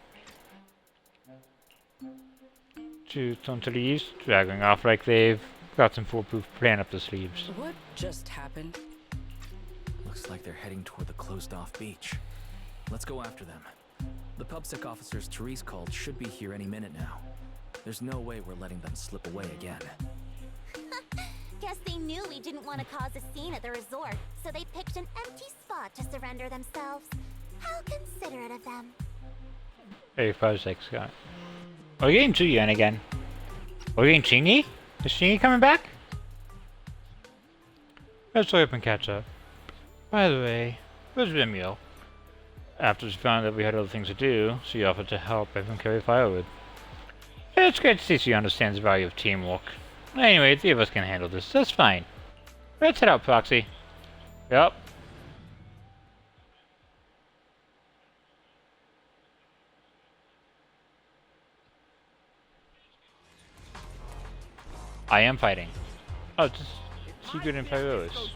Two onto the east, dragging off like they've got some foolproof plan up the sleeves. What just happened? Looks like they're heading toward the closed-off beach. Let's go after them. The PubSec officers Therese called should be here any minute now. There's no way we're letting them slip away again. Guess they knew we didn't want to cause a scene at the resort, so they picked an empty spot to surrender themselves. How considerate of them. 85-6 got. We're getting Julian again. We're getting Chingy? Is Chingy coming back? Let's hurry up and catch up. By the way, where's Vimeo? After she found that we had other things to do, she offered to help everyone carry firewood. It's great to see she understands the value of teamwork. Anyway, 3 of us can handle this. That's fine. Let's head out, Proxy. Yup. I am fighting. Oh, it's just secret and Pyros.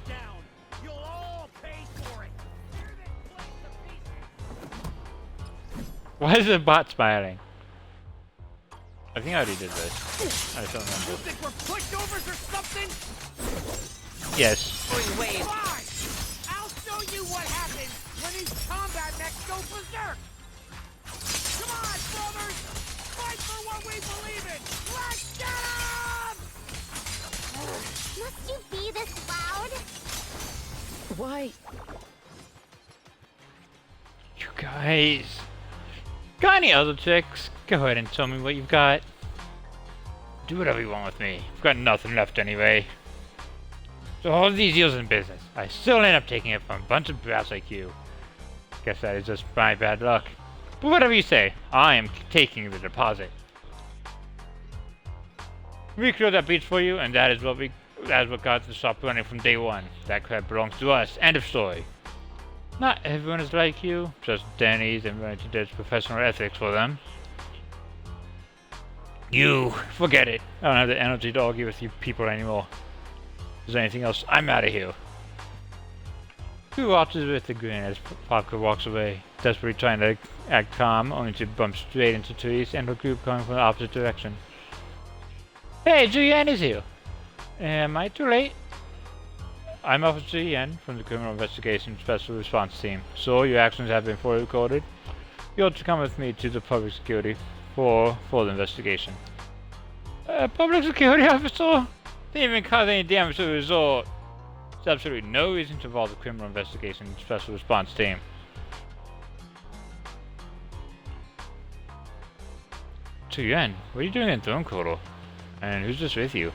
You'll all pay for it. Why is the bot smiling? I think I already did this. I just don't remember. You think we're pushovers or something? Yes. Wait. Come on! I'll show you what happens when these combat mechs go berserk! Come on, brothers! Fight for what we believe in! Let's get 'em! Must you be this loud? Why? You guys. Got any other tricks? Go ahead and tell me what you've got. Do whatever you want with me. I've got nothing left anyway. So all of these deals in business, I still end up taking it from a bunch of brats like you. Guess that is just my bad luck. But whatever you say, I am taking the deposit. We cleared that beach for you, and that is what got the shop running from day one. That crap belongs to us. End of story. Not everyone is like you, just Denny's and running to ditch professional ethics for them. You, forget it. I don't have the energy to argue with you people anymore. If there's anything else, I'm out of here. He watches with a grin as Parker walks away, desperately trying to act calm, only to bump straight into Therese and her group coming from the opposite direction. Hey, Julianne is here. Am I too late? I'm Officer Yen from the Criminal Investigation Special Response Team. So, your actions have been fully recorded. You're to come with me to the public security for further investigation. Public security officer? Didn't even cause any damage to the resort. There's absolutely no reason to involve the Criminal Investigation Special Response Team. Yuan, what are you doing in Throne Quarter? And who's this with you?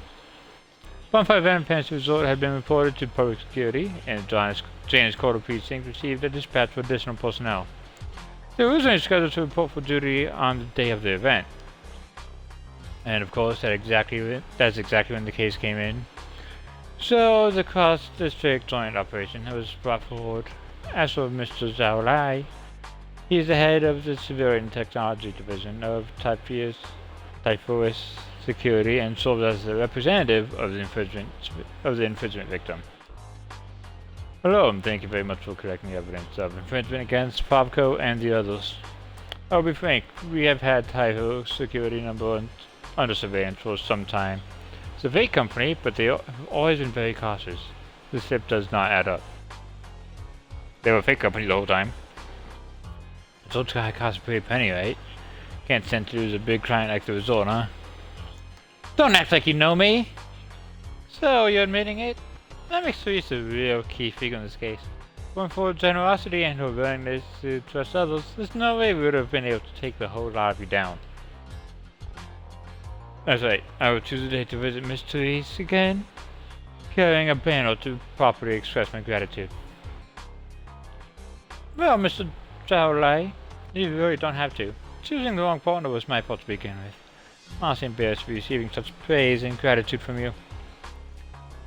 Bonfire Venom Pants Resort had been reported to public security, and Janus Quarter Precinct received a dispatch for additional personnel. They were originally scheduled to report for duty on the day of the event. And of course, that's exactly when the case came in. So, the cross-district joint operation was brought forward. As for Mr. Zhao Lai, he is the head of the Civilian Technology Division of Typhus Security and serves as the representative of the infringement victim. Hello, and thank you very much for collecting the evidence of infringement against Favco and the others. I'll be frank, we have had Typhus Security number under surveillance for some time. It's a fake company, but they have always been very cautious. This tip does not add up. They were a fake company the whole time. It's all guy costs a pretty penny, right? Can't stand to lose a big client like the resort, huh? Don't act like you know me! So, you're admitting it? That makes Therese a real key figure in this case. Going for her generosity and her willingness to trust others, there's no way we would have been able to take the whole lot of you down. That's right, I will choose a day to visit Miss Therese again, carrying a banner to properly express my gratitude. Well, Mr. Zhao Lai, you really don't have to. Choosing the wrong partner was my fault to begin with. Honestly embarrassed to be receiving such praise and gratitude from you.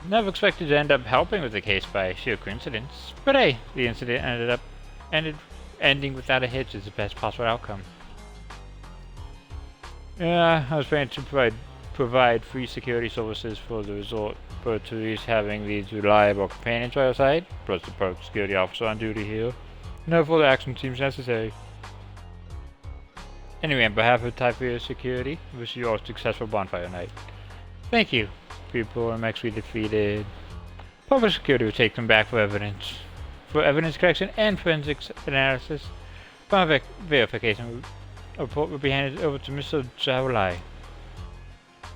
Never expected to end up helping with the case by sheer coincidence, but hey, the incident ending without a hitch is the best possible outcome. Yeah, I was planning to provide provide free security services for the resort, for tourists having these reliable companions by our side, plus the public security officer on duty here. No further action seems necessary. Anyway, on behalf of Typhoon Security, I wish you all a successful bonfire night. Thank you. People are actually defeated. Public security will take them back for evidence. For evidence collection and forensics analysis, final verification report will be handed over to Mr. Zhao.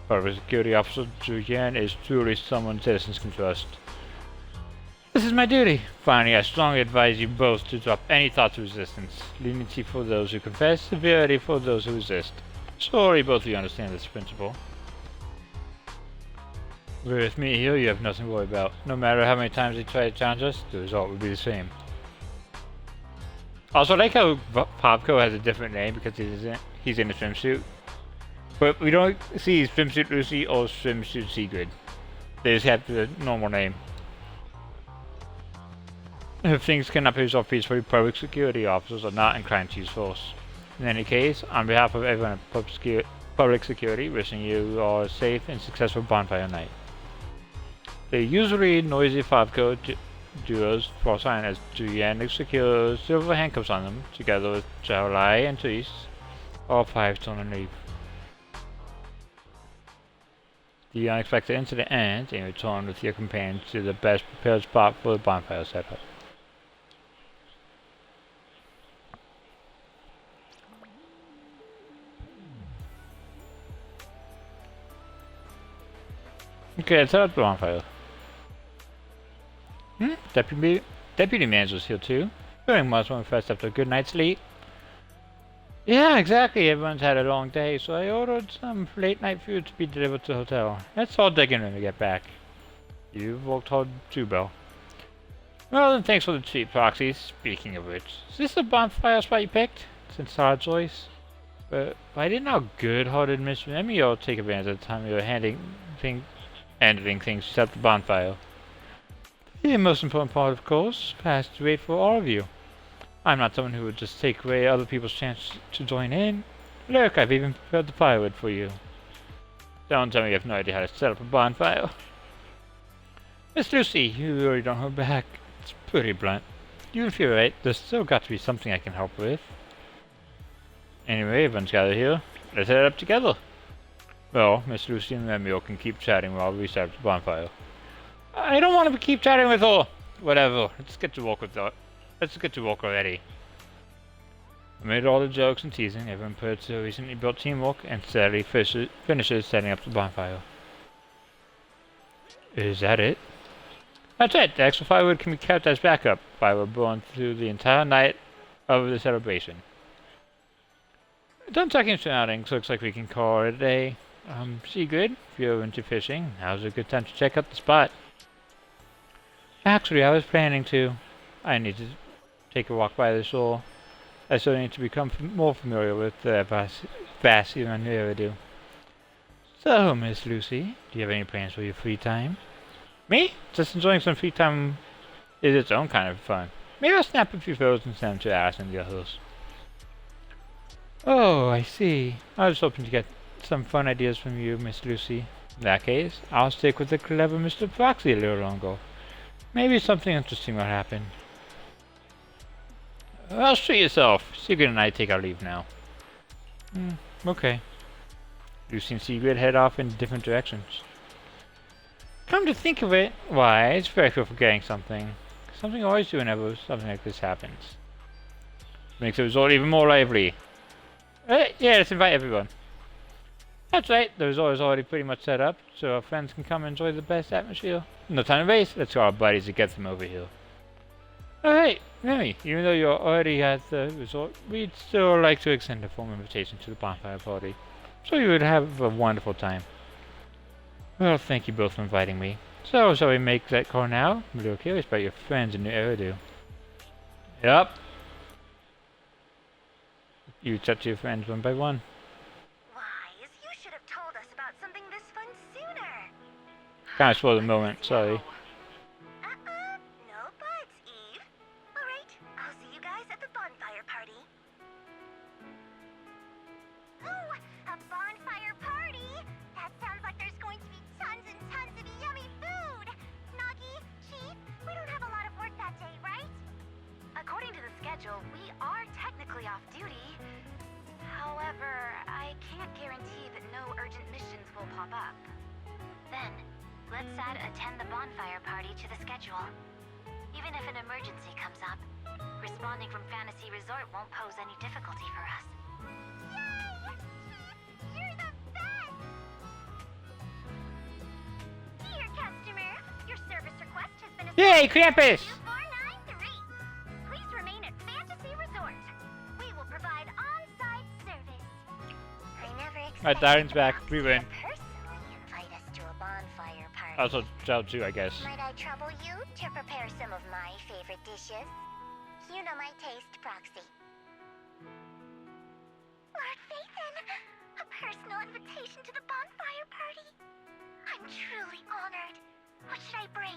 Public security officer Zhu Yan is truly someone citizens can trust. This is my duty. Finally, I strongly advise you both to drop any thoughts of resistance. Leniency for those who confess, severity for those who resist. Surely both of you understand this principle. With me here, you have nothing to worry about. No matter how many times they try to challenge us, the result will be the same. Also, I like how Popko has a different name because he's in a swimsuit. But we don't see Swimsuit Lucy or Swimsuit Sigrid. They just have the normal name. If things cannot be resolved peacefully, public security officers are not inclined to use force. In any case, on behalf of everyone at public security, wishing you all a safe and successful bonfire night. The usually noisy Favco duos fall silent as Julian secures silver handcuffs on them, together with Zhao Lai and Therese. All five turn and leave. The unexpected incident ends, and you return with your companions to the best prepared spot for the bonfire setup. Okay, let's set up the bonfire. Deputy manager's here too. Feeling much more refreshed after a good night's sleep. Yeah, exactly. Everyone's had a long day, so I ordered some late night food to be delivered to the hotel. Let's all dig in when we get back. You've worked hard too, Belle. Well, then thanks for the treat, Proxy. Speaking of which, is this the bonfire spot you picked? Since our choice? But I didn't know how good-hearted Miss Remy will take advantage of the time you were handling things to set up the bonfire. The most important part, of course, has to wait for all of you. I'm not someone who would just take away other people's chance to join in. Look, I've even prepared the firewood for you. Don't tell me you have no idea how to set up a bonfire. Miss Lucy, you really don't hold back. It's pretty blunt. Even if you're right, there's still got to be something I can help with. Anyway, everyone's gathered here. Let's head up together. Well, Miss Lucy and Lemuel can keep chatting while we set up the bonfire. I don't want to keep chatting with her. Whatever. Let's get to work already. Amid all the jokes and teasing, everyone puts their recently built teamwork and steadily finishes setting up the bonfire. Is that it? That's it. The extra firewood can be kept as backup. Firewood burned through the entire night of the celebration. Done checking surroundings. Looks like we can call it a day. Sigrid, if you're into fishing, now's a good time to check out the spot. Actually, I was planning to. I need to take a walk by the shore. I still need to become more familiar with the vast human area. So, Miss Lucy, do you have any plans for your free time? Me? Just enjoying some free time is its own kind of fun. Maybe I'll snap a few photos and send them to Alice and the others. Oh, I see. I was hoping to get some fun ideas from you, Miss Lucy. In that case, I'll stick with the clever Mr. Proxy a little longer. Maybe something interesting will happen. Well, treat yourself. Sigrid and I take our leave now. Okay. Lucy and Sigrid head off in different directions. Come to think of it, why, it's very for forgetting something. Something I always do whenever something like this happens. Makes the resort even more lively. Yeah, let's invite everyone. That's right, the resort is already pretty much set up, so our friends can come and enjoy the best atmosphere. No time to waste, let's call our buddies to get them over here. Alright, Remy, even though you're already at the resort, we'd still like to extend a formal invitation to the bonfire party, so you would have a wonderful time. Well, thank you both for inviting me. So, shall we make that call now? I'm a little curious about your friends and your Eridu. Yup. You chat to your friends one by one. Wise, you should have told us about something this fun sooner. Kind of spoiled the moment, sorry. No buts, Eve. Alright, I'll see you guys at the bonfire party. Oh, a bonfire party? That sounds technically off duty. However, I can't guarantee that no urgent missions will pop up. Then, let's add attend the bonfire party to the schedule. Even if an emergency comes up, responding from Fantasy Resort won't pose any difficulty for us. Yay! You're the best! Dear customer, your service request has been Yay, Krampus! 2493. Please remain at Fantasy Resort. We will provide on-site service. I never Alright, Darren's back. We win. personally invite us to a bonfire party. Also, Joe too, I guess. Might I trouble you to prepare some of my favorite dishes? You know my taste, Proxy. Lord Phaethon, a personal invitation to the bonfire party. I'm truly honored. What should I bring?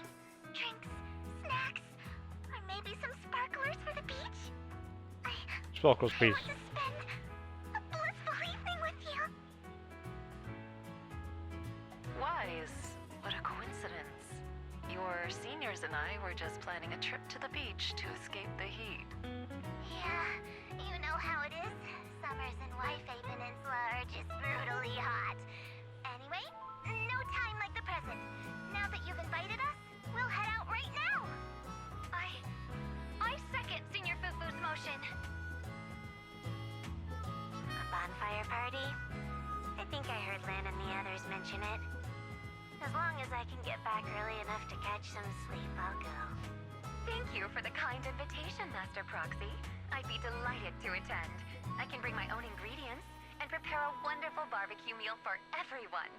Drinks, snacks, or maybe some sparklers for the beach? Sparkles, please. I want to spend a blissful evening with you. Wise. What a coincidence. Your seniors and I were just planning a trip to the beach to escape the heat. Yeah, you know how it is. Summers in Wi-Fi Peninsula are just brutally hot. Anyway, no time like the present. Now that you've invited us, we'll head out right now. I second Senior Fufu's motion. A bonfire party? I think I heard Lan and the others mention it. As long as I can get back early enough to catch some sleep, I'll go. Thank you for the kind invitation, Master Proxy. I'd be delighted to attend. I can bring my own ingredients and prepare a wonderful barbecue meal for everyone.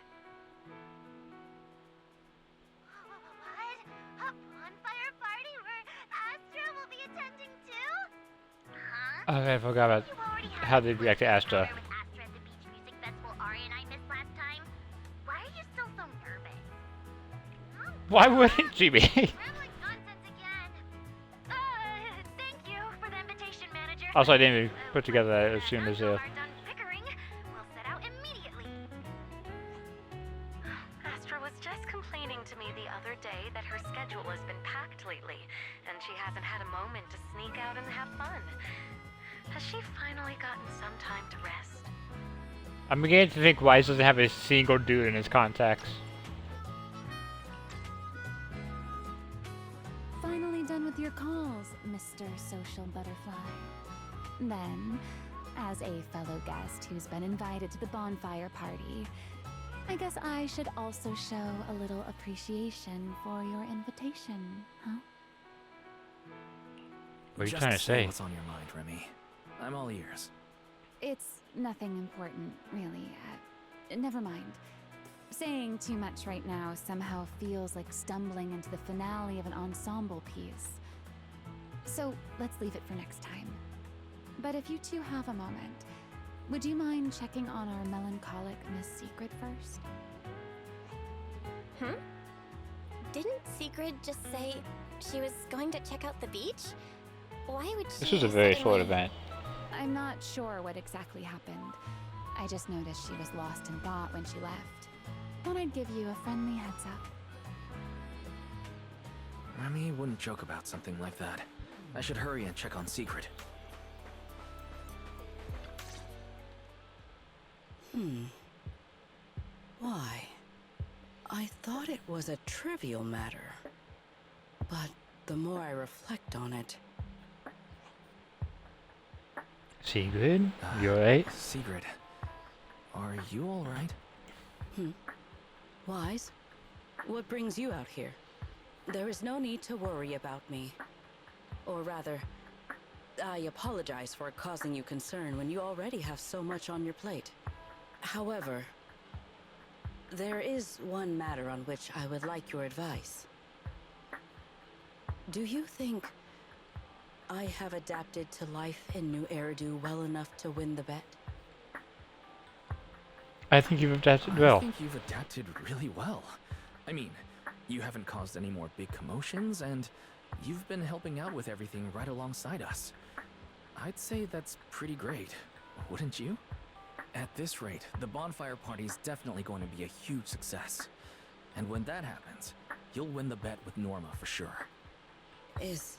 What? A bonfire party where Astra will be attending too? Huh? Okay, I forgot about You already had how they react to Astra. with Astra at the Beach Music Festival Ari and I missed last time. Why are you still so nervous? Why wouldn't she be? Rambling nonsense again. Thank you for the invitation, Manager. Also, I didn't even put together that as soon as Now are done bickering, we'll set out immediately. Astra was just complaining to me the other day that her schedule has been packed lately, and she hasn't had a moment to sneak out and have fun. Has she finally gotten some time to rest? I'm beginning to think Wise doesn't have a single dude in his contacts. Finally done with your calls, Mr. Social Butterfly. Then, as a fellow guest who's been invited to the bonfire party, I guess I should also show a little appreciation for your invitation, huh? What are you Just trying to say? What's on your mind, Remy? I'm all ears. It's nothing important, really. Never mind. Saying too much right now somehow feels like stumbling into the finale of an ensemble piece. So let's leave it for next time. But if you two have a moment, would you mind checking on our melancholic Miss Secret first? Didn't Sigrid just say she was going to check out the beach? Why would she? This was a very short suddenly- event. I'm not sure what exactly happened. I just noticed she was lost in thought when she left. Thought I'd give you a friendly heads up. Remy wouldn't joke about something like that. I should hurry and check on Secret. Why? I thought it was a trivial matter. But the more I reflect on it, Sigrid, you alright? Secret, are you all right? Wise, what brings you out here? There is no need to worry about me. Or rather, I apologize for causing you concern when you already have so much on your plate. However, there is one matter on which I would like your advice. Do you think I have adapted to life in New Eridu well enough to win the bet? I think you've adapted I well. think you've adapted really well. I mean, you haven't caused any more big commotions, and you've been helping out with everything right alongside us. I'd say that's pretty great, wouldn't you? At this rate, the bonfire party's definitely going to be a huge success. And when that happens, you'll win the bet with Norma for sure. Is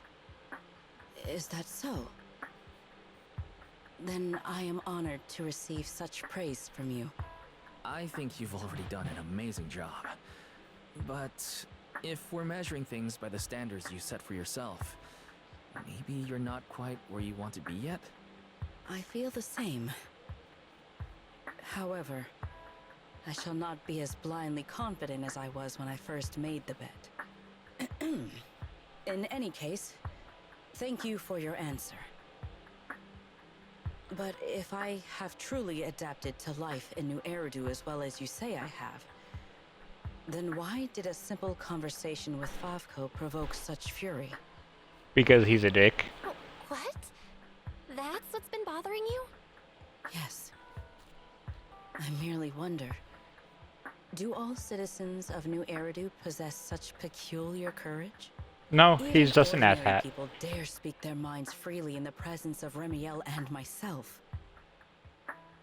that so? Then I am honored to receive such praise from you. I think you've already done an amazing job. But if we're measuring things by the standards you set for yourself, maybe you're not quite where you want to be yet? I feel the same. However, I shall not be as blindly confident as I was when I first made the bet. In any case, thank you for your answer. But if I have truly adapted to life in New Eridu as well as you say I have, then why did a simple conversation with Favko provoke such fury? Because he's a dick. What? That's what's been bothering you? Yes. I merely wonder, do all citizens of New Eridu possess such peculiar courage? No, Even he's just an ordinary asshat. people dare speak their minds freely in the presence of Remiel and myself.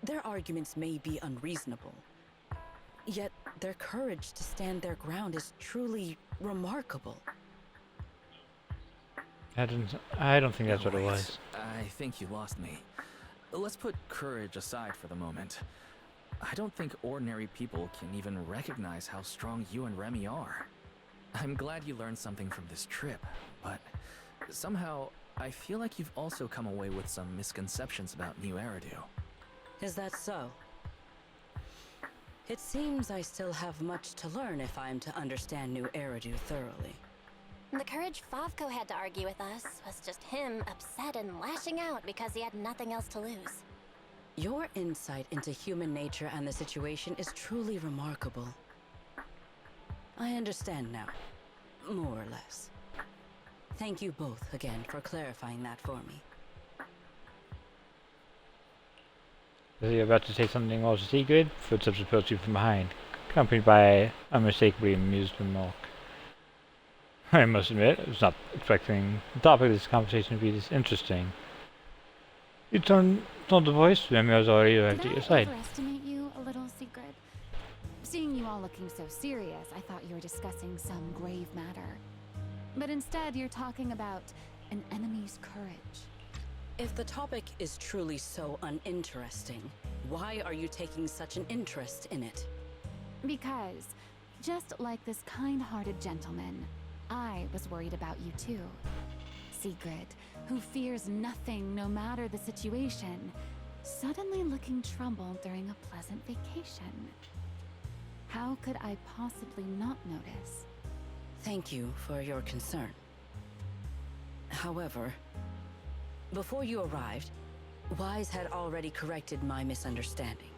Their arguments may be unreasonable, yet their courage to stand their ground is truly remarkable. I don't think that's what it Wait, was. I think you lost me. Let's put courage aside for the moment. I don't think ordinary people can even recognize how strong you and Remy are. I'm glad you learned something from this trip, but somehow I feel like you've also come away with some misconceptions about New Eridu. Is that so? It seems I still have much to learn if I'm to understand New Eridu thoroughly. The courage Favko had to argue with us was just him upset and lashing out because he had nothing else to lose. Your insight into human nature and the situation is truly remarkable. I understand now, more or less. Thank you both again for clarifying that for me. Is he about to say something also secret? Footsteps approach you from behind, accompanied by a unmistakably amused remark. I must admit, I was not expecting the topic of this conversation to be this interesting. You turned the voice, Remy was already arrived at your Did I side. overestimate you a little, Secret? Seeing you all looking so serious, I thought you were discussing some grave matter. But instead, you're talking about an enemy's courage. If the topic is truly so uninteresting, why are you taking such an interest in it? Because, just like this kind-hearted gentleman, I was worried about you too. Sigrid, who fears nothing no matter the situation, suddenly looking troubled during a pleasant vacation. How could I possibly not notice? Thank you for your concern. However, before you arrived, Wise had already corrected my misunderstanding.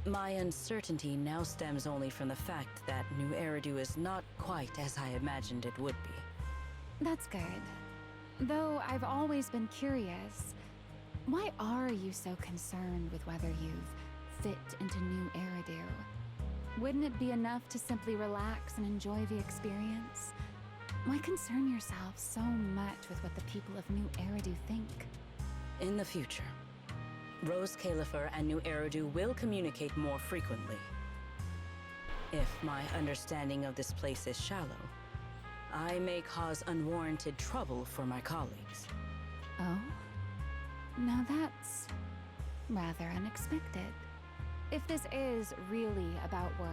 My uncertainty now stems only from the fact that New Eridu is not quite as I imagined it would be. That's good. Though I've always been curious, why are you so concerned with whether you've fit into New Eridu? Wouldn't it be enough to simply relax and enjoy the experience? Why concern yourself so much with what the people of New Eridu think? In the future, Rose Califer and New Eridu will communicate more frequently. If my understanding of this place is shallow, I may cause unwarranted trouble for my colleagues. Oh? Now that's rather unexpected. If this is really about work,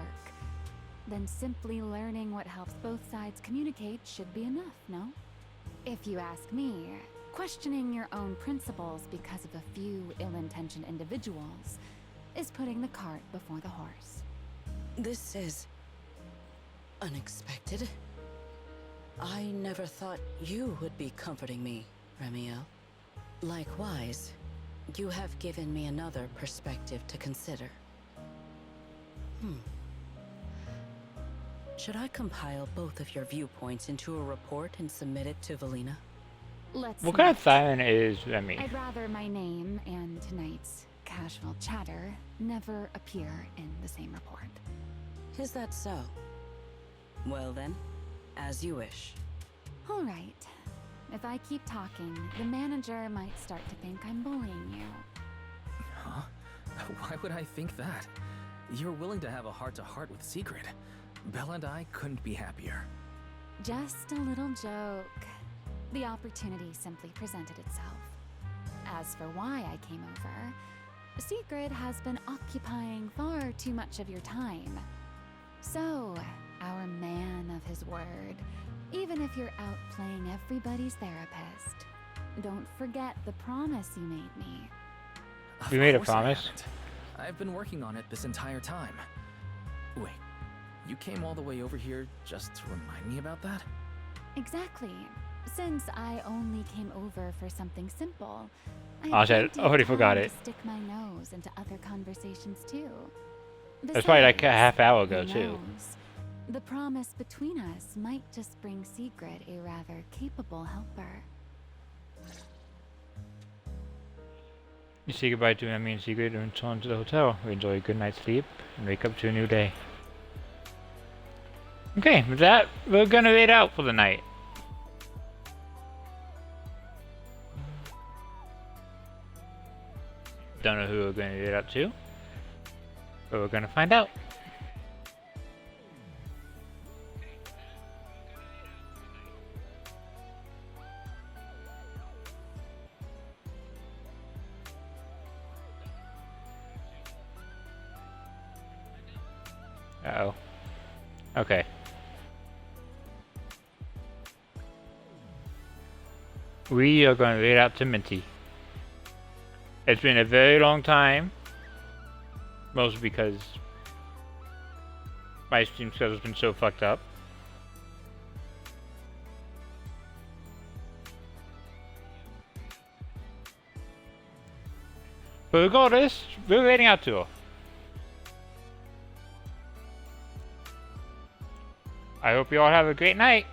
then simply learning what helps both sides communicate should be enough, no? If you ask me, questioning your own principles because of a few ill-intentioned individuals is putting the cart before the horse. This is unexpected. I never thought you would be comforting me, Remiel. Likewise, you have given me another perspective to consider. Should I compile both of your viewpoints into a report and submit it to Valina? Let's What kind of not. siren is Remy? I'd rather my name and tonight's casual chatter never appear in the same report. Is that so? Well then, as you wish. All right. If I keep talking, the manager might start to think I'm bullying you. Huh? Why would I think that? You're willing to have a heart-to-heart with Sigrid. Belle and I couldn't be happier. Just a little joke. The opportunity simply presented itself. as for why I came over, Secret has been occupying far too much of your time. So, our man of his word, even if you're out playing everybody's therapist, don't forget the promise you made me. We made a Of course I promise. haven't. I've been working on it this entire time. Wait, you came all the way over here just to remind me about that? Exactly. Since I only came over for something simple, I Oh, shit, plenty I already of forgot time it. to stick my nose into other conversations too. That's probably like a Besides, half hour who ago too. knows? The promise between us might just bring Sigrid a rather capable helper. You say goodbye to me and Sigrid and return to the hotel. We enjoy a good night's sleep and wake up to a new day. Okay, with that, we're gonna wait out for the night. Don't know who we're gonna wait out to, but we're gonna find out. Uh-oh. Okay. We are going to wait out to Minty. It's been a very long time. Mostly because my stream schedule's been so fucked up. But regardless, we're waiting out to her. I hope you all have a great night.